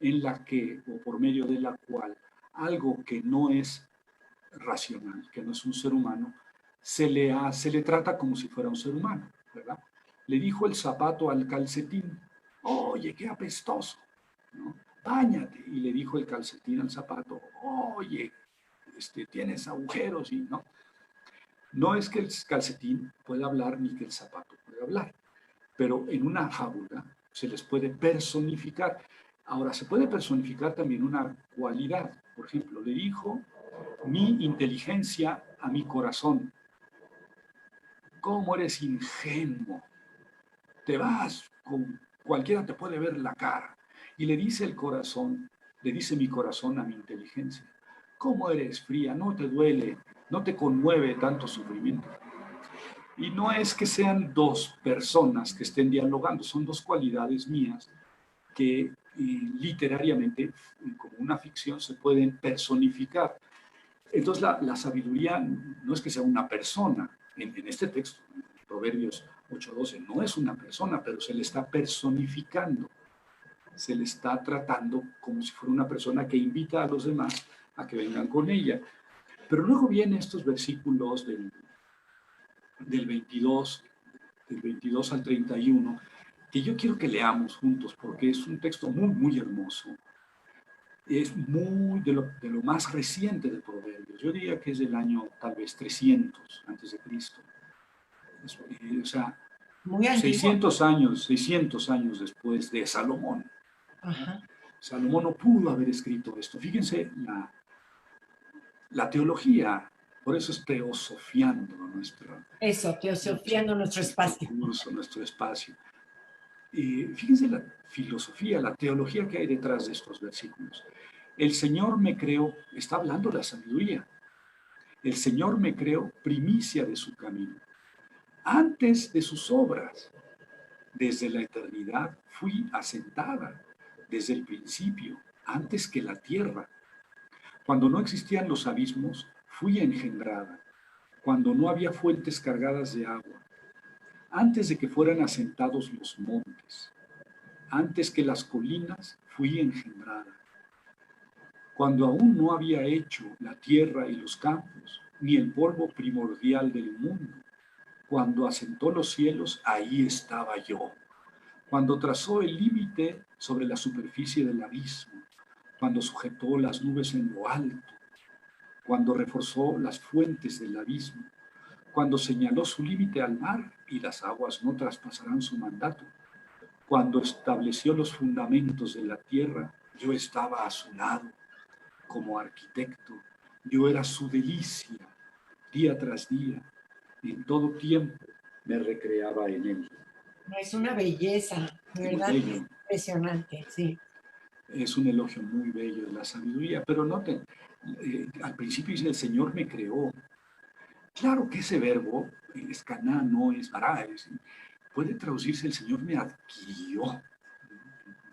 en la que, o por medio de la cual, algo que no es racional, que no es un ser humano, se le trata como si fuera un ser humano, ¿verdad? Le dijo el zapato al calcetín, oye, qué apestoso, ¿no? Báñate. Y le dijo el calcetín al zapato, oye, tienes agujeros y no. No es que el calcetín pueda hablar ni que el zapato pueda hablar, pero en una fábula se les puede personificar. Ahora, se puede personificar también una cualidad. Por ejemplo, le dijo mi inteligencia a mi corazón. ¿Cómo eres ingenuo? te vas, cualquiera te puede ver la cara. Y le dice el corazón, le dice mi corazón a mi inteligencia, ¿cómo eres fría? ¿No te duele? ¿No te conmueve tanto sufrimiento? Y no es que sean dos personas que estén dialogando, son dos cualidades mías que literariamente, como una ficción, se pueden personificar. Entonces la sabiduría no es que sea una persona. En este texto, Proverbios 8:12, no es una persona, pero se le está personificando. Se le está tratando como si fuera una persona que invita a los demás a que vengan con ella. Pero luego vienen estos versículos del 22, del 22 al 31, que yo quiero que leamos juntos, porque es un texto muy, muy hermoso. Es muy de lo más reciente de Proverbios. Yo diría que es del año tal vez 300 antes de Cristo. O sea, Muy antiguo. 600 años después de Salomón. Ajá. Salomón no pudo haber escrito esto. Fíjense la teología, por eso es teosofiando Teosofiando nuestro espacio. curso, nuestro espacio. Fíjense la filosofía, la teología que hay detrás de estos versículos. El Señor me creó, está hablando la sabiduría. El Señor me creó primicia de su camino, antes de sus obras. Desde la eternidad fui asentada, desde el principio, antes que la tierra. Cuando no existían los abismos, fui engendrada. Cuando no había fuentes cargadas de agua, antes de que fueran asentados los montes, antes que las colinas, fui engendrada. Cuando aún no había hecho la tierra y los campos, ni el polvo primordial del mundo, cuando asentó los cielos, ahí estaba yo. Cuando trazó el límite sobre la superficie del abismo, cuando sujetó las nubes en lo alto, cuando reforzó las fuentes del abismo, cuando señaló su límite al mar y las aguas no traspasarán su mandato, cuando estableció los fundamentos de la tierra, yo estaba a su lado como arquitecto, yo era su delicia, día tras día, y en todo tiempo me recreaba en él. Es una belleza, de verdad, impresionante, sí. Es un elogio muy bello de la sabiduría, pero noten, al principio dice, el Señor me creó. Claro que ese verbo, escaná, no es vará, puede traducirse el Señor me adquirió,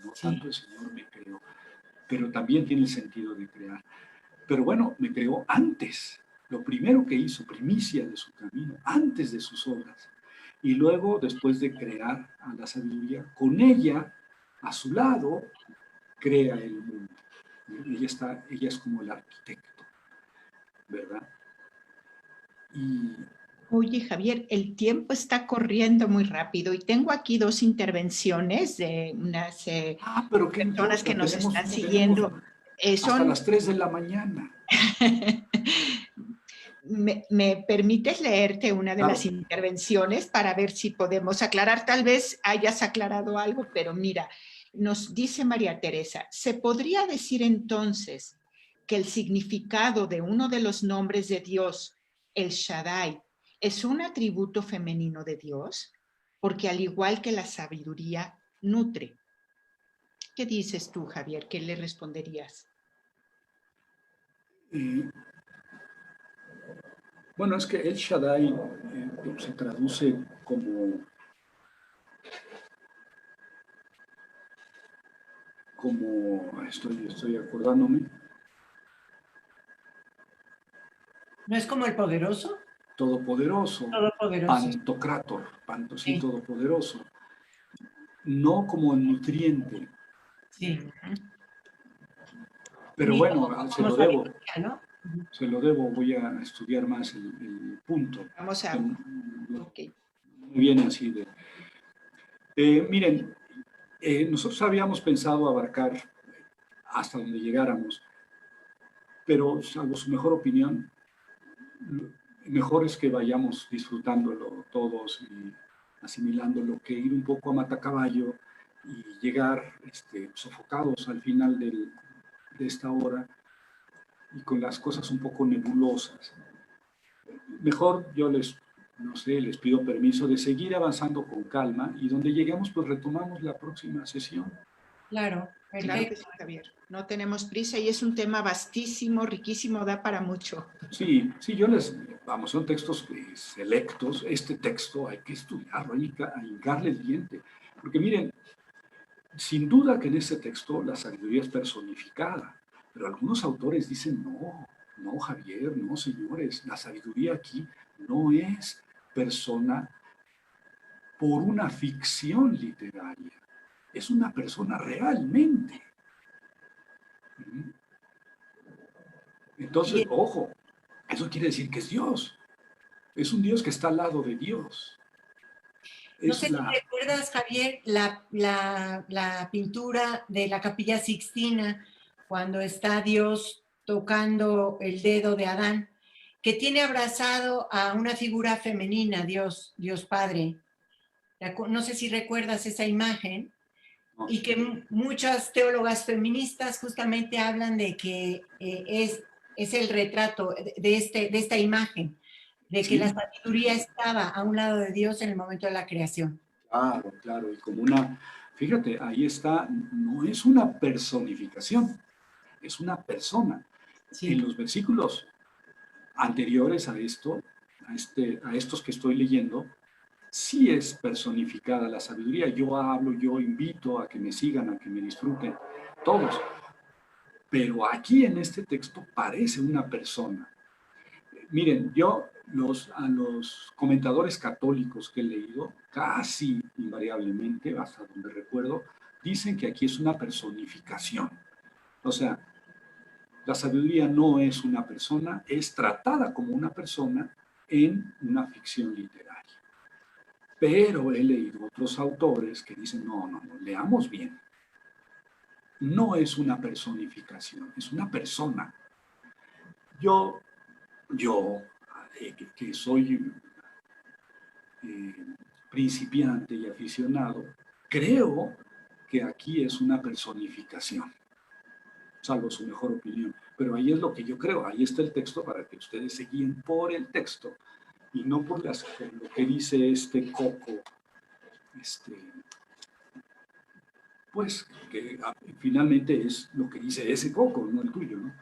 no tanto el Señor me creó, pero también tiene el sentido de crear. Pero bueno, me creó antes, lo primero que hizo, primicia de su camino, antes de sus obras. Y luego, después de crear a la sabiduría, con ella, a su lado, crea el mundo. Ella es como el arquitecto, ¿verdad? Oye, Javier, el tiempo está corriendo muy rápido y tengo aquí dos intervenciones de unas personas que nos están siguiendo. Hasta las 3 de la mañana. ¿Me permites leerte una de las intervenciones para ver si podemos aclarar? Tal vez hayas aclarado algo, pero mira, nos dice María Teresa, ¿se podría decir entonces que el significado de uno de los nombres de Dios, el Shaddai, es un atributo femenino de Dios? Porque al igual que la sabiduría, nutre. ¿Qué dices tú, Javier? ¿Qué le responderías? Bueno, es que el Shaddai se traduce como estoy acordándome. ¿No es como el poderoso? Todopoderoso. Pantocrator, sí, todopoderoso. No como el nutriente. Sí. Pero ni bueno, se lo debo. ¿No? Se lo debo, voy a estudiar más el punto. Vamos a... Okay. Muy bien así de... miren, nosotros habíamos pensado abarcar hasta donde llegáramos, pero salvo su mejor opinión, mejor es que vayamos disfrutándolo todos y asimilándolo que ir un poco a matacaballo y llegar sofocados al final de esta hora y con las cosas un poco nebulosas. Mejor yo les no sé, les pido permiso de seguir avanzando con calma y donde lleguemos, pues retomamos la próxima sesión. Claro, Claro que perfecto. sí, Javier. No tenemos prisa y es un tema vastísimo, riquísimo, da para mucho. Sí, sí, vamos, son textos selectos. Este texto hay que estudiarlo, hay que hincarle el diente. Porque miren, sin duda que en este texto la sabiduría es personificada, pero algunos autores dicen, no, no, Javier, no, señores, la sabiduría aquí no es persona por una ficción literaria, es una persona realmente. Entonces, Y ojo, eso quiere decir que es Dios, es un Dios que está al lado de Dios. no Es sé si la, recuerdas, Javier, la pintura de la Capilla Sixtina, cuando está Dios tocando el dedo de Adán, que tiene abrazado a una figura femenina, Dios Padre. No sé si recuerdas esa imagen, no, y que muchas teólogas feministas justamente hablan de que es el retrato de esta imagen, de que la sí, sabiduría estaba a un lado de Dios en el momento de la creación. claro, claro, y como fíjate, ahí está, no es una personificación, es una persona. En Sí, los versículos anteriores a esto, a estos que estoy leyendo, sí es personificada la sabiduría. Yo hablo, yo invito a que me sigan, a que me disfruten, todos. Pero aquí en este texto parece una persona. Miren, a los comentadores católicos que he leído, casi invariablemente, hasta donde recuerdo, dicen que aquí es una personificación. O sea, la sabiduría no es una persona, es tratada como una persona en una ficción literaria. Pero he leído otros autores que dicen, no, no, no, leamos bien. No es una personificación, es una persona. Yo, yo que soy eh, principiante y aficionado, creo que aquí es una personificación, salvo su mejor opinión. Pero ahí es lo que yo creo, ahí está el texto para que ustedes se guíen por el texto y no por lo que dice este Coco, este, pues que finalmente es lo que dice ese Coco, no el tuyo, ¿no?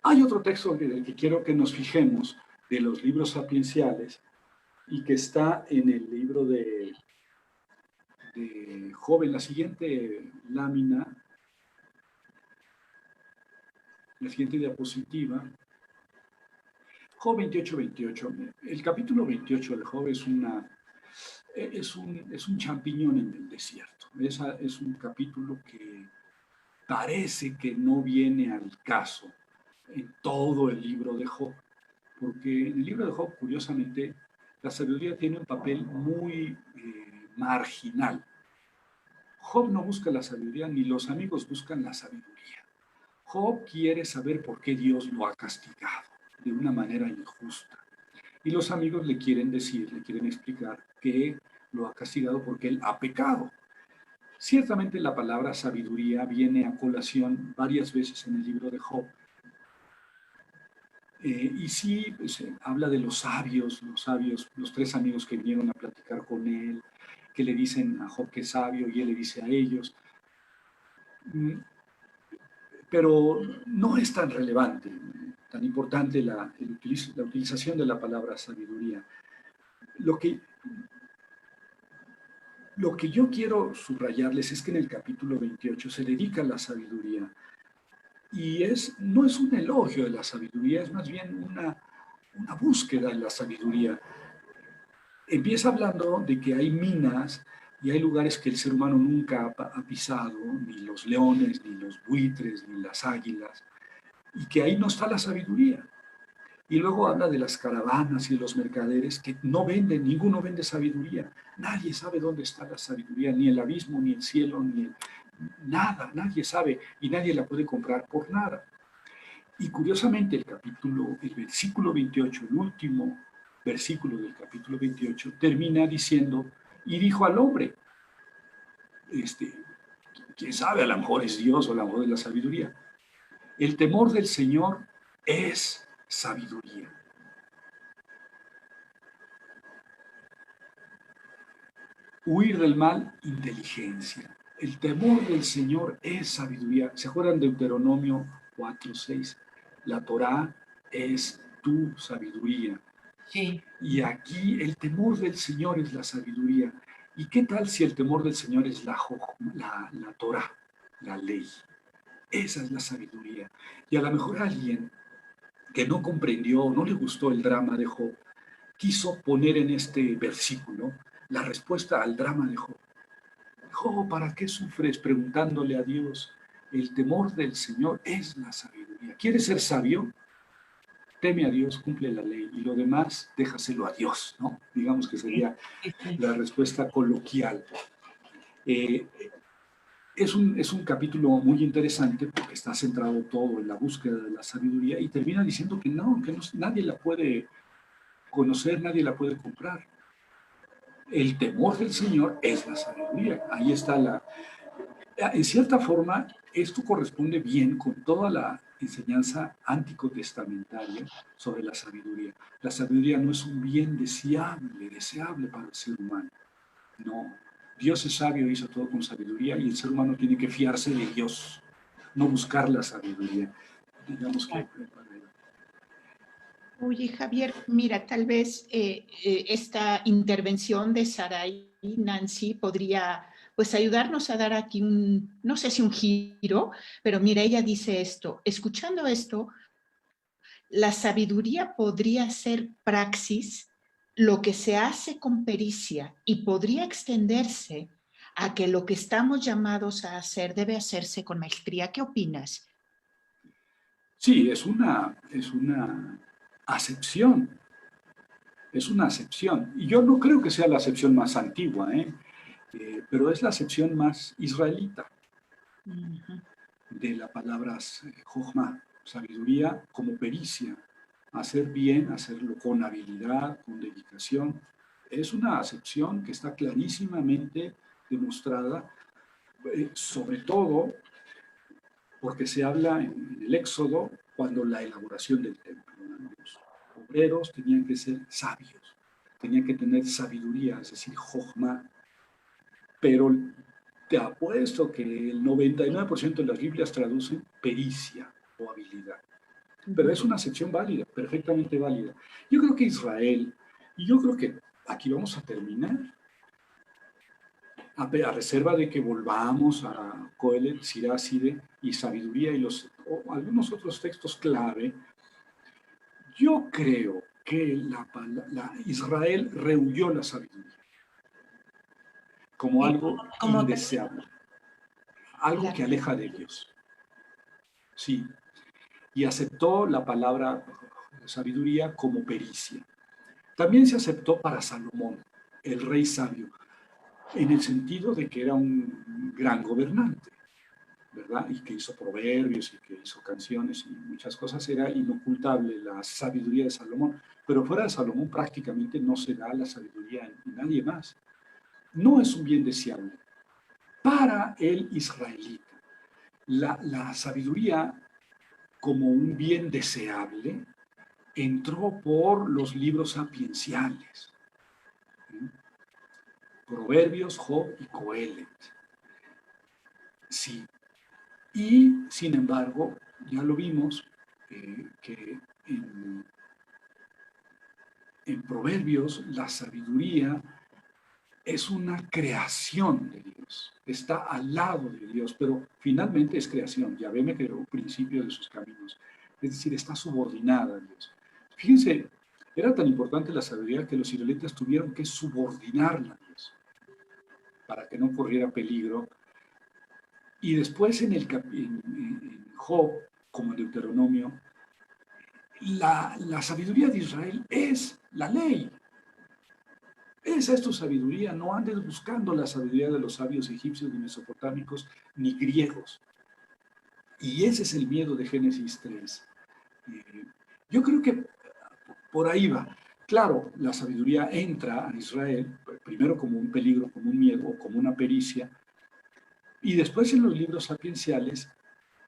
Hay otro texto del que quiero que nos fijemos de los libros sapienciales y que está en el libro de Job, la siguiente lámina, la siguiente diapositiva, Job 28. El capítulo 28 de Job es un champiñón en el desierto. Es un capítulo que parece que no viene al caso en todo el libro de Job, porque en el libro de Job, curiosamente, la sabiduría tiene un papel muy marginal. Job no busca la sabiduría, ni los amigos buscan la sabiduría. Job quiere saber por qué Dios lo ha castigado de una manera injusta. Y los amigos le quieren decir, le quieren explicar que lo ha castigado porque él ha pecado. Ciertamente la palabra sabiduría viene a colación varias veces en el libro de Job. Y sí, pues, habla de los sabios, los tres amigos que vinieron a platicar con él, que le dicen a Job que es sabio y él le dice a ellos. Pero no es tan relevante, tan importante la utilización de la palabra sabiduría. Lo que, lo que yo quiero subrayarles es que en el capítulo 28 se dedica a la sabiduría y no es un elogio de la sabiduría, es más bien una búsqueda de la sabiduría. Empieza hablando de que hay minas y hay lugares que el ser humano nunca ha pisado, ni los leones, ni los buitres, ni las águilas, y que ahí no está la sabiduría. Y luego habla de las caravanas y de los mercaderes que no venden, ninguno vende sabiduría. Nadie sabe dónde está la sabiduría, ni el abismo, ni el cielo, nada, nadie sabe y nadie la puede comprar por nada. Y curiosamente el versículo 28, el último versículo del capítulo 28, termina diciendo, y dijo al hombre, quién sabe, a lo mejor es Dios o a lo mejor es la sabiduría. El temor del Señor es sabiduría. Huir del mal, inteligencia. El temor del Señor es sabiduría. ¿Se acuerdan de Deuteronomio 4:6? La Torá es tu sabiduría. Sí. Y aquí el temor del Señor es la sabiduría. ¿Y qué tal si el temor del Señor es la Torá, la ley? Esa es la sabiduría. Y a lo mejor alguien que no comprendió, no le gustó el drama de Job, quiso poner en este versículo la respuesta al drama de Job. Job, ¿para qué sufres? Preguntándole a Dios. El temor del Señor es la sabiduría. ¿Quieres ser sabio? Teme a Dios, cumple la ley y lo demás déjaselo a Dios, ¿no? Digamos que Sí, sería sí, sí. la respuesta coloquial. Eh, es un capítulo muy interesante porque está centrado todo en la búsqueda de la sabiduría y termina diciendo que no, nadie la puede conocer, nadie la puede comprar. El temor del Señor es la sabiduría. Ahí está en cierta forma, esto corresponde bien con toda la enseñanza anticotestamentaria sobre la sabiduría. La sabiduría no es un bien deseable para el ser humano. No. Dios es sabio, hizo todo con sabiduría y el ser humano tiene que fiarse de Dios, no buscar la sabiduría. Digamos que... Oye, Javier, mira, tal vez esta intervención de Sarai Nancy podría pues ayudarnos a dar aquí no sé si un giro, pero mira, ella dice esto, escuchando esto, la sabiduría podría ser praxis, lo que se hace con pericia y podría extenderse a que lo que estamos llamados a hacer debe hacerse con maestría. ¿Qué opinas? Sí, es una acepción, es una acepción. Y yo no creo que sea la acepción más antigua, pero es la acepción más israelita de la palabra jochma, sabiduría como pericia, hacer bien, hacerlo con habilidad, con dedicación. Es una acepción que está clarísimamente demostrada, sobre todo porque se habla en el Éxodo cuando la elaboración del templo. ¿No? Los obreros tenían que ser sabios, tenían que tener sabiduría, es decir, jochma, pero te apuesto que el 99% de las Biblias traducen pericia o habilidad. Pero es una acepción válida, perfectamente válida. Yo creo que Israel, y yo creo que aquí vamos a terminar, a reserva de que volvamos a Coelet, Siráside y Sabiduría y algunos otros textos clave, yo creo que Israel rehuyó la sabiduría como algo Como, indeseable, algo La, que aleja de Dios. Sí, y aceptó la palabra sabiduría como pericia. También se aceptó para Salomón, el rey sabio, en el sentido de que era un gran gobernante, ¿verdad? Y que hizo proverbios y que hizo canciones y muchas cosas, era inocultable la sabiduría de Salomón. Pero fuera de Salomón prácticamente no se da la sabiduría en nadie más. No es un bien deseable. Para el israelita, la sabiduría como un bien deseable entró por los libros sapienciales. Proverbios, Job y Coelet. Sí. Y, sin embargo, ya lo vimos, que en Proverbios la sabiduría es una creación de Dios, está al lado de Dios, pero finalmente es creación. Yahvé me creó principio de sus caminos, es decir, está subordinada a Dios. Fíjense, era tan importante la sabiduría que los israelitas tuvieron que subordinarla a Dios para que no corriera peligro. Y después en Job, como en Deuteronomio, la sabiduría de Israel es la ley. Esa es tu sabiduría. No andes buscando la sabiduría de los sabios egipcios, ni mesopotámicos, ni griegos. Y ese es el miedo de Génesis 3. Yo creo que por ahí va. Claro, la sabiduría entra a Israel, primero como un peligro, como un miedo, como una pericia, y después en los libros sapienciales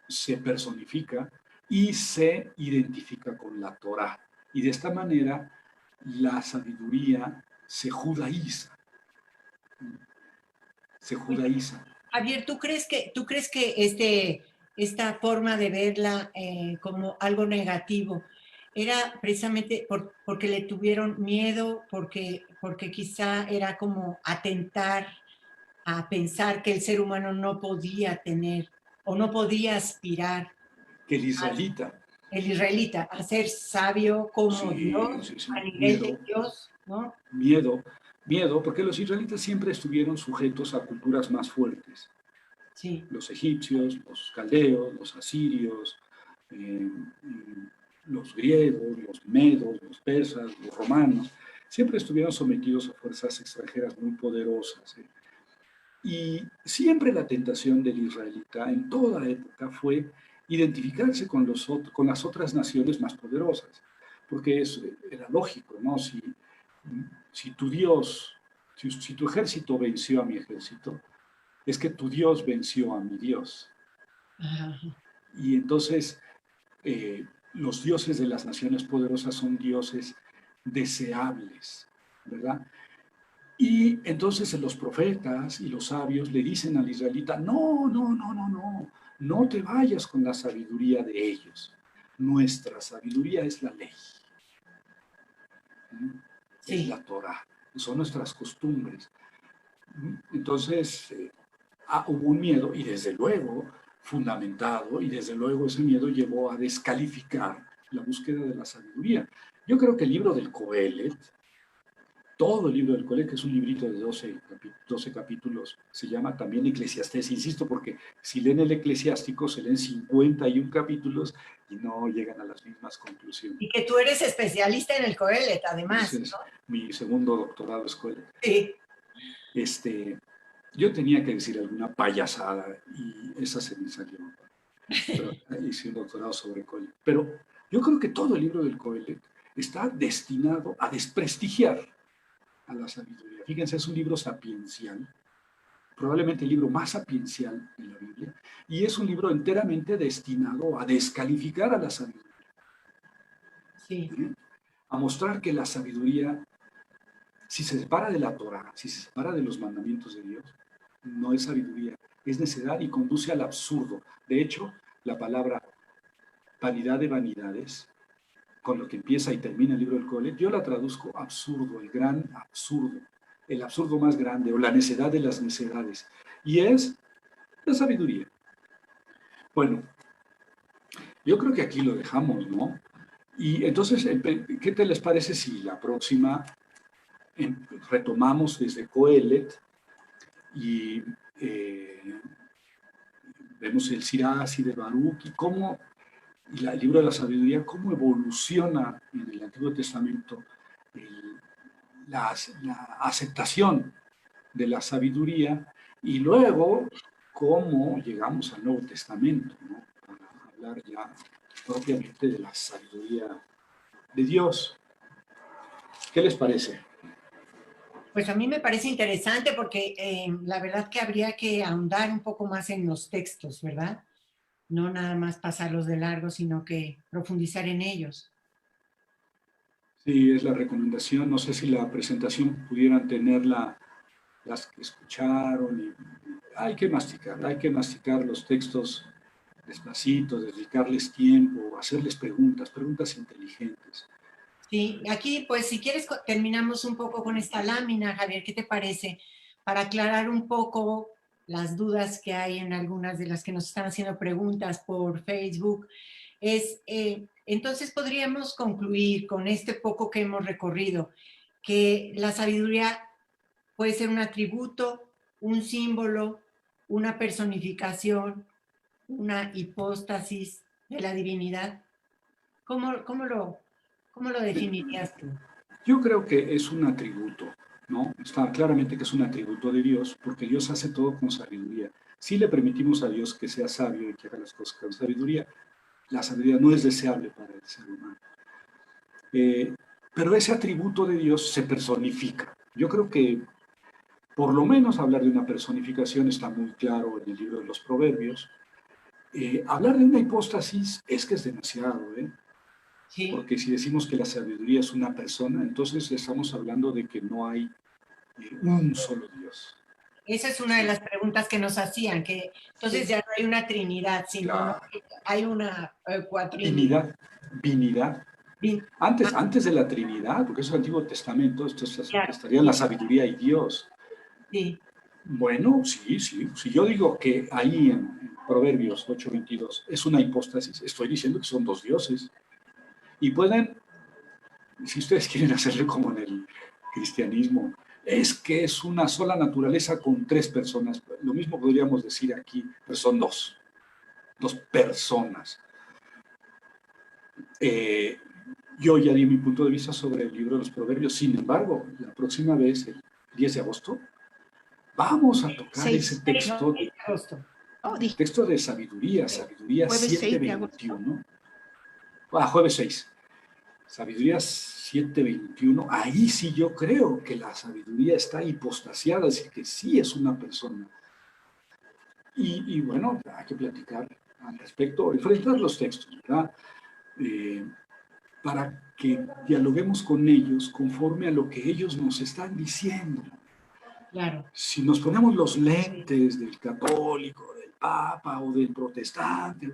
se personifica y se identifica con la Torá. Y de esta manera la sabiduría se judaiza. se judaiza. Javier, tú crees que esta forma de verla como algo negativo era precisamente porque le tuvieron miedo, porque quizá era como atentar a pensar que el ser humano no podía tener o no podía aspirar, Que el israelita, el israelita, a ser sabio como sí, Dios, sí, a sí, nivel de miedo, Dios, ¿no? miedo, miedo, porque los israelitas siempre estuvieron sujetos a culturas más fuertes. Sí, Los egipcios, los caldeos, los asirios, eh, los griegos, los medos, los persas, los romanos, siempre estuvieron sometidos a fuerzas extranjeras muy poderosas. Y siempre la tentación del israelita en toda época fue identificarse con las otras naciones más poderosas, porque era lógico, ¿no? Si tu Dios, si tu ejército venció a mi ejército, es que tu Dios venció a mi Dios. ajá, Y entonces los dioses de las naciones poderosas son dioses deseables, ¿verdad? Y entonces los profetas y los sabios le dicen al israelita, no, no, no, no, no, no te vayas con la sabiduría de ellos. Nuestra sabiduría es la ley, ¿sí? Es sí. la Torah, son nuestras costumbres. Entonces hubo un miedo y desde luego fundamentado y desde luego ese miedo llevó a descalificar la búsqueda de la sabiduría. Yo creo que el libro del Coelet, todo el libro del Coelet, que es un librito de 12 capítulos, se llama también Eclesiastés, insisto, porque si leen el Eclesiástico se leen 51 capítulos y no llegan a las mismas conclusiones. Y que tú eres especialista en el Coelet, Ese además, es ¿no? mi segundo doctorado es Coelet. Sí. Yo tenía que decir alguna payasada y esa se me salió. Pero hice un doctorado sobre Coelet. Pero yo creo que todo el libro del Coelet está destinado a desprestigiar a la sabiduría. Fíjense, es un libro sapiencial, probablemente el libro más sapiencial de la Biblia, y es un libro enteramente destinado a descalificar a la sabiduría, Sí, ¿eh? A mostrar que la sabiduría, si se separa de la Torah, si se separa de los mandamientos de Dios, no es sabiduría, es necedad y conduce al absurdo. De hecho, la palabra vanidad de vanidades, con lo que empieza y termina el libro del Coelet, yo la traduzco absurdo, el gran absurdo, el absurdo más grande o la necedad de las necedades. Y es la sabiduría. Bueno, yo creo que aquí lo dejamos, ¿no? Y entonces, ¿qué te les parece si la próxima retomamos desde Coelet y vemos el Sirach y de Baruch y cómo y el libro de la sabiduría, cómo evoluciona en el Antiguo Testamento la aceptación de la sabiduría y luego cómo llegamos al Nuevo Testamento, ¿no? Para hablar ya propiamente de la sabiduría de Dios. ¿Qué les parece? pues a mí me parece interesante porque la verdad que habría que ahondar un poco más en los textos, ¿verdad? No nada más pasarlos de largo, sino que profundizar en ellos. Sí, es la recomendación. No sé si la presentación pudieran tenerla las que escucharon. Hay que masticar los textos despacito, dedicarles tiempo, hacerles preguntas, preguntas inteligentes. Sí, aquí pues si quieres terminamos un poco con esta lámina, Javier, ¿qué te parece? Para aclarar un poco las dudas que hay en algunas de las que nos están haciendo preguntas por Facebook. Entonces podríamos concluir con este poco que hemos recorrido, que la sabiduría puede ser un atributo, un símbolo, una personificación, una hipóstasis de la divinidad. ¿Cómo lo definirías tú? Yo creo que es un atributo, ¿no? Está claramente que es un atributo de Dios, porque Dios hace todo con sabiduría. Si le permitimos a Dios que sea sabio y que haga las cosas con sabiduría, la sabiduría no es deseable para el ser humano. Pero ese atributo de Dios se personifica. Yo creo que por lo menos hablar de una personificación está muy claro en el libro de los Proverbios. Hablar de una hipóstasis es que es demasiado, ¿eh? Sí, Porque si decimos que la sabiduría es una persona, entonces estamos hablando de que no hay un solo Dios. Esa es una de las preguntas que nos hacían, que entonces ya no hay una trinidad, sino Claro. hay una cuatrinidad. Vinidad. Antes de la Trinidad, porque es el Antiguo Testamento, esto Claro, estaría la sabiduría y Dios. sí, Bueno, sí. Si yo digo que ahí en Proverbios 8:22 es una hipóstasis, estoy diciendo que son dos dioses. Y pueden, si ustedes quieren hacerlo como en el cristianismo, es que es una sola naturaleza con tres personas. Lo mismo podríamos decir aquí, pero son dos personas. Yo ya di mi punto de vista sobre el libro de los Proverbios. Sin embargo, la próxima vez, el 10 de agosto, vamos a tocar ese 6, texto, de agosto. el texto de sabiduría, sabiduría jueves 6 de agosto. 7:21. Jueves 6. Sabiduría 7:21. Ahí sí yo creo que la sabiduría está hipostasiada, es decir, que sí es una persona. Y bueno, hay que platicar al respecto, enfrentar los textos, ¿verdad? Para que dialoguemos con ellos conforme a lo que ellos nos están diciendo. Claro. Si nos ponemos los lentes del católico, del papa o del protestante,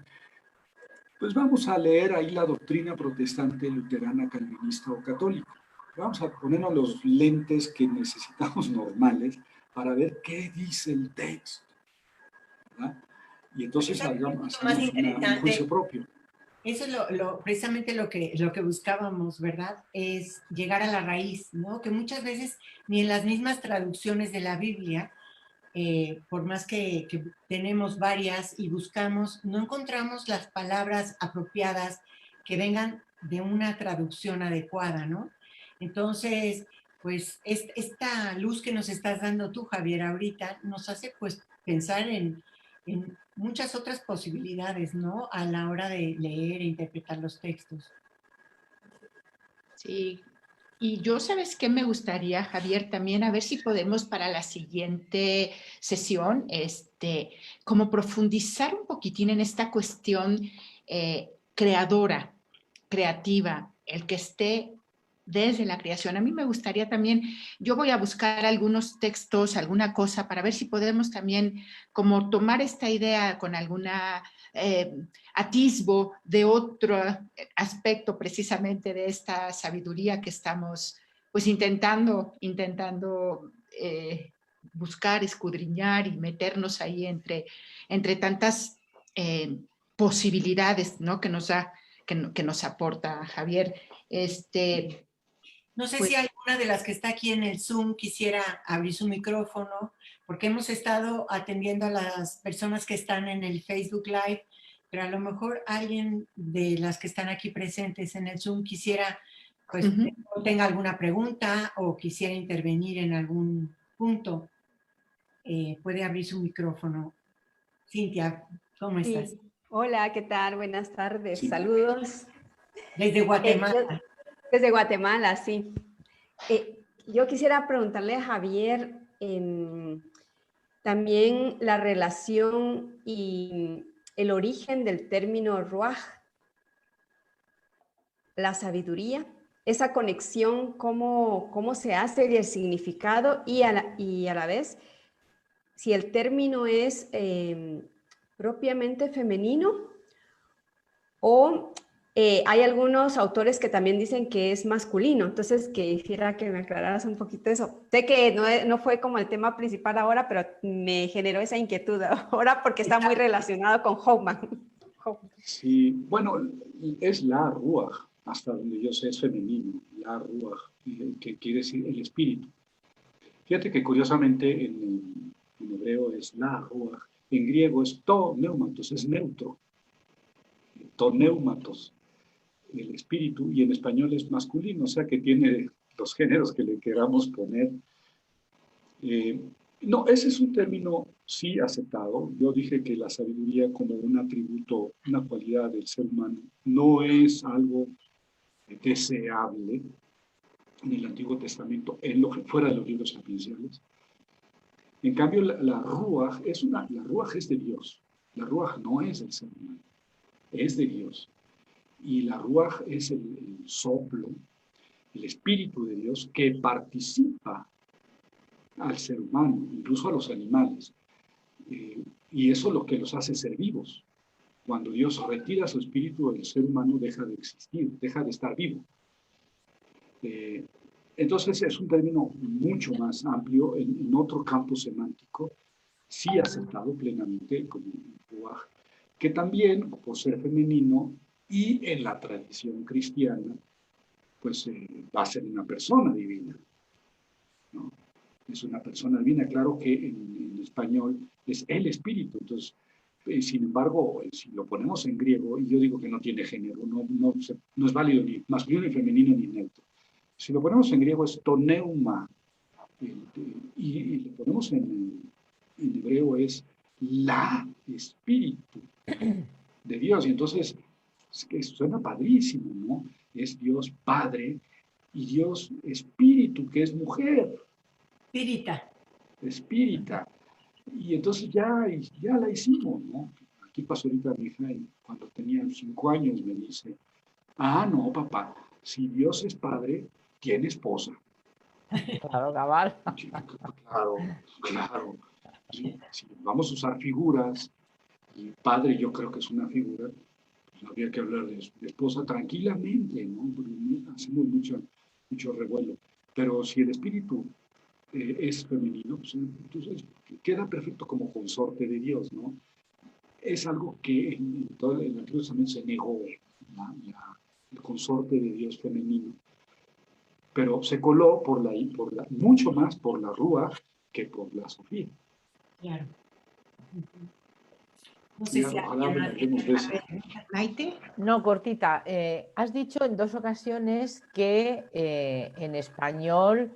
pues vamos a leer ahí la doctrina protestante, luterana, calvinista o católica. Vamos a ponernos los lentes que necesitamos normales para ver qué dice el texto, ¿verdad? Y entonces hacemos un juicio propio. Eso es precisamente lo que buscábamos, ¿verdad? Es llegar a la raíz, ¿no? Que muchas veces ni en las mismas traducciones de la Biblia, por más que tenemos varias y buscamos, no encontramos las palabras apropiadas que vengan de una traducción adecuada, ¿no? Entonces, pues esta luz que nos estás dando tú, Javier, ahorita, nos hace pues pensar en muchas otras posibilidades, ¿no? A la hora de leer e interpretar los textos. Sí. Y yo, ¿sabes qué me gustaría, Javier? También a ver si podemos para la siguiente sesión, como profundizar un poquitín en esta cuestión creadora, creativa, el que esté desde la creación. A mí me gustaría también, yo voy a buscar algunos textos, alguna cosa, para ver si podemos también como tomar esta idea con alguna atisbo de otro aspecto precisamente de esta sabiduría que estamos pues intentando buscar, escudriñar y meternos ahí entre tantas posibilidades, ¿no? que nos aporta Javier. No sé Pues, si alguna de las que está aquí en el Zoom quisiera abrir su micrófono, porque hemos estado atendiendo a las personas que están en el Facebook Live, pero a lo mejor alguien de las que están aquí presentes en el Zoom quisiera, pues, tenga alguna pregunta o quisiera intervenir en algún punto. Puede abrir su micrófono. Cintia, ¿cómo estás? Sí. Hola, ¿qué tal? Buenas tardes. Sí. Saludos. Desde Guatemala. Desde Guatemala, sí. Yo quisiera preguntarle a Javier también la relación y el origen del término ruaj, la sabiduría, esa conexión, cómo se hace y el significado y a la vez, si el término es propiamente femenino o hay algunos autores que también dicen que es masculino, entonces quisiera que me aclararas un poquito eso. Sé que no fue como el tema principal ahora, pero me generó esa inquietud ahora porque está muy relacionado con Hoffman. Sí, bueno, es la ruaj, hasta donde yo sé es femenino, la ruaj, que quiere decir el espíritu. Fíjate que curiosamente en hebreo es la ruaj, en griego es to neumatos, es neutro, to neumatos, el espíritu, y en español es masculino, o sea que tiene los géneros que le queramos poner. No, ese es un término sí aceptado. Yo dije que la sabiduría como un atributo, una cualidad del ser humano, no es algo deseable en el Antiguo Testamento, fuera de los libros sapienciales. En cambio, la ruaj es de Dios. La ruaj no es del ser humano, es de Dios. Y la ruaj es el soplo, el espíritu de Dios que participa al ser humano, incluso a los animales. Y eso es lo que los hace ser vivos. Cuando Dios retira su espíritu, el ser humano deja de existir, deja de estar vivo. Entonces es un término mucho más amplio en otro campo semántico, sí aceptado plenamente como ruaj, que también, por ser femenino y en la tradición cristiana, pues va a ser una persona divina, ¿no? Es una persona divina, claro que en español es el espíritu, entonces, sin embargo, si lo ponemos en griego, y yo digo que no tiene género, no es válido ni masculino ni femenino ni neutro. Si lo ponemos en griego es toneuma, y lo ponemos en hebreo es la espíritu de Dios, y entonces suena padrísimo, ¿no? Es Dios Padre y Dios Espíritu, que es mujer. Espírita. Espírita. Y entonces ya la hicimos, ¿no? Aquí pasó ahorita mi hija, y cuando tenía 5 años me dice, no, papá, si Dios es padre, tiene esposa. Claro, cabal. Claro, claro. Si vamos a usar figuras, y padre yo creo que es una figura, pues habría que hablar de esposa tranquilamente, ¿no? Hacemos mucho revuelo. Pero si el espíritu es femenino, pues, entonces queda perfecto como consorte de Dios, ¿no? Es algo que en todo el Antiguo Testamento se negó, ¿no? El consorte de Dios femenino, pero se coló mucho más por la Ruach que por la Sofía. Claro. No sé si Ojalá hablemos de eso. Maite. No, cortita. Has dicho en 2 ocasiones que en español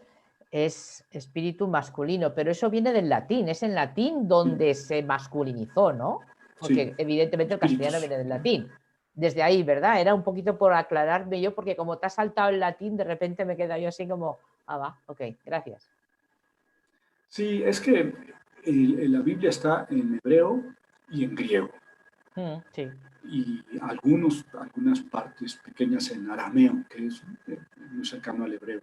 es espíritu masculino, pero eso viene del latín. Es en latín donde se masculinizó, ¿no? Porque Sí. evidentemente el castellano viene del latín. Desde ahí, ¿verdad? Era un poquito por aclararme yo, porque como te has saltado el latín, de repente me queda yo así como, va, ok, gracias. Sí, es que la Biblia está en hebreo y en griego. Sí. Y algunas partes pequeñas en arameo, que es muy cercano al hebreo.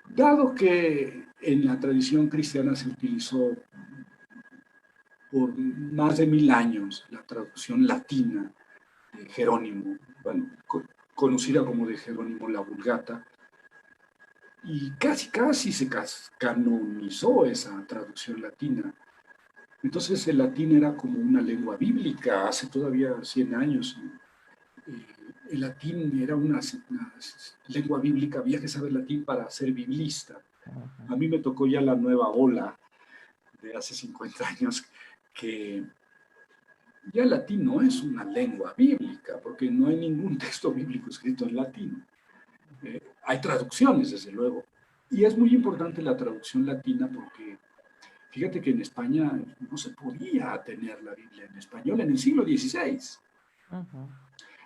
Dado que en la tradición cristiana se utilizó por más de 1000 años la traducción latina de Jerónimo, bueno, conocida como de Jerónimo la Vulgata, y casi se canonizó esa traducción latina. Entonces el latín era como una lengua bíblica hace todavía 100 años. El latín era una lengua bíblica, había que saber latín para ser biblista. A mí me tocó ya la nueva ola de hace 50 años que ya el latín no es una lengua bíblica, porque no hay ningún texto bíblico escrito en latín. Hay traducciones, desde luego. Y es muy importante la traducción latina porque fíjate que en España no se podía tener la Biblia en español en el siglo XVI.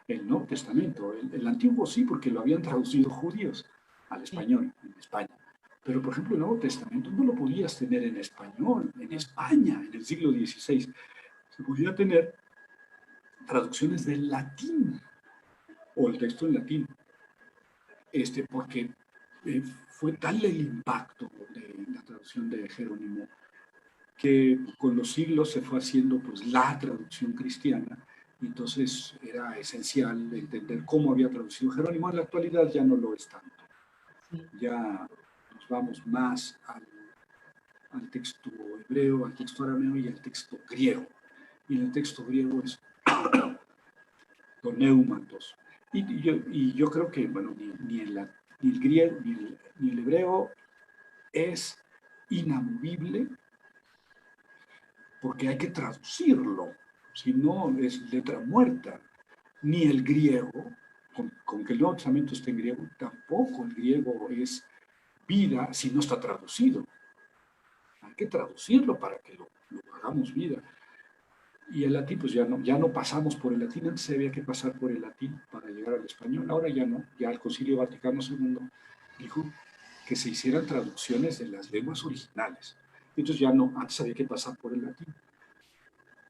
El Nuevo Testamento, el Antiguo sí, porque lo habían traducido judíos al español en España. Pero, por ejemplo, el Nuevo Testamento no lo podías tener en español, en España, en el siglo XVI. Se podía tener traducciones del latín o el texto en latín, porque fue tal el impacto de la traducción de Jerónimo que con los siglos se fue haciendo pues la traducción cristiana. Entonces era esencial entender cómo había traducido Jerónimo. En la actualidad ya no lo es tanto. Ya nos vamos más al texto hebreo, al texto arameo y al texto griego. Y en el texto griego es doneumatos. Y yo creo que, bueno, ni el griego ni el hebreo es inamovible porque hay que traducirlo. Si no, es letra muerta. Ni el griego, con que el Nuevo Testamento esté en griego, tampoco el griego es vida si no está traducido. Hay que traducirlo para que lo hagamos vida. Y el latín, pues ya no pasamos por el latín. Antes había que pasar por el latín para llegar al español. Ahora ya no. Ya el Concilio Vaticano II dijo que se hicieran traducciones de las lenguas originales. Entonces ya no, antes había que pasar por el latín.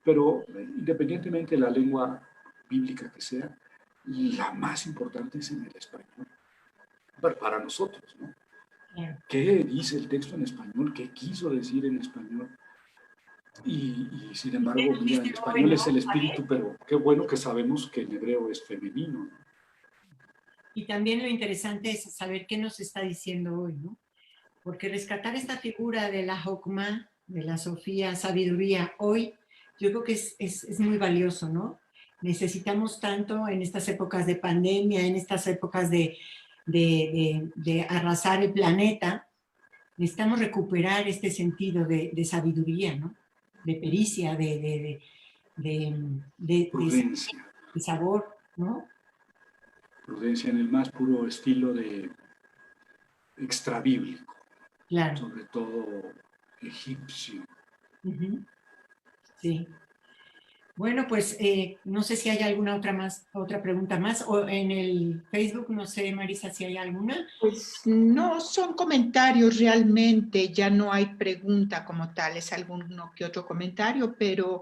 Pero independientemente de la lengua bíblica que sea, la más importante es en el español. Para nosotros, ¿no? qué dice el texto en español, qué quiso decir en español. Y sin embargo, mira, en español es el espíritu, pero qué bueno que sabemos que en hebreo es femenino, ¿no? Y también lo interesante es saber qué nos está diciendo hoy, ¿no? Porque rescatar esta figura de la Jokma, de la Sofía, sabiduría, hoy, yo creo que es muy valioso, ¿no? Necesitamos tanto en estas épocas de pandemia, en estas épocas de arrasar el planeta, necesitamos recuperar este sentido de sabiduría, ¿no? De pericia, Prudencia. de sabor, ¿no? Prudencia en el más puro estilo de extrabíblico, Claro. sobre todo egipcio. Sí. Bueno, pues no sé si hay alguna otra pregunta más, o en el Facebook, no sé, Marisa, si hay alguna. Pues no son comentarios realmente, ya no hay pregunta como tal, es alguno que otro comentario, pero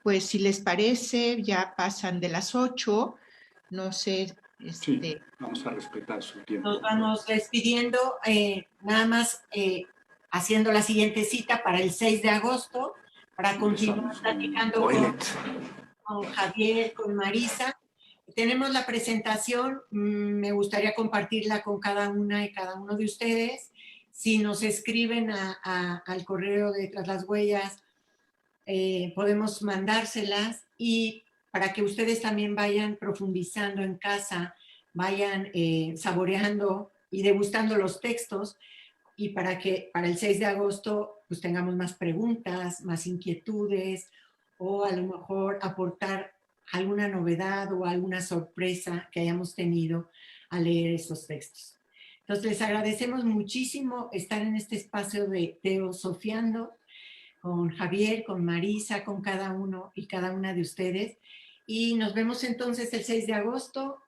pues si les parece, ya pasan de las 8, no sé. Sí, vamos a respetar su tiempo. Nos vamos despidiendo, nada más haciendo la siguiente cita para el 6 de agosto, para continuar platicando con Javier, con Marisa. Tenemos la presentación, me gustaría compartirla con cada una y cada uno de ustedes. Si nos escriben al correo de Tras las Huellas, podemos mandárselas, y para que ustedes también vayan profundizando en casa, vayan saboreando y degustando los textos, y para que para el 6 de agosto pues tengamos más preguntas, más inquietudes, o a lo mejor aportar alguna novedad o alguna sorpresa que hayamos tenido al leer estos textos. Entonces les agradecemos muchísimo estar en este espacio de Teosofiando con Javier, con Marisa, con cada uno y cada una de ustedes. Y nos vemos entonces el 6 de agosto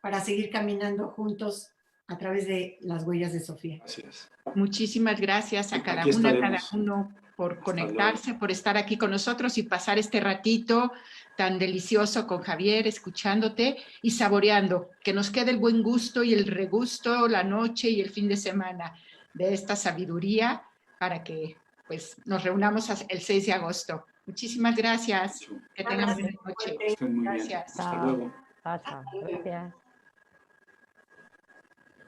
para seguir caminando juntos a través de las huellas de Sofía. Gracias. Muchísimas gracias a cada una, a cada uno por conectarse, por estar aquí con nosotros y pasar este ratito tan delicioso con Javier, escuchándote y saboreando. Que nos quede el buen gusto y el regusto la noche y el fin de semana de esta sabiduría para que pues nos reunamos el 6 de agosto. Muchísimas gracias. Que tengan buena noche. Estén muy bien. Gracias. Hasta luego. Gracias.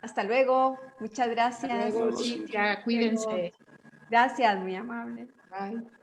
Hasta luego. Muchas gracias. Hasta luego, Cintia. Cuídense. Gracias, muy amable. Bye.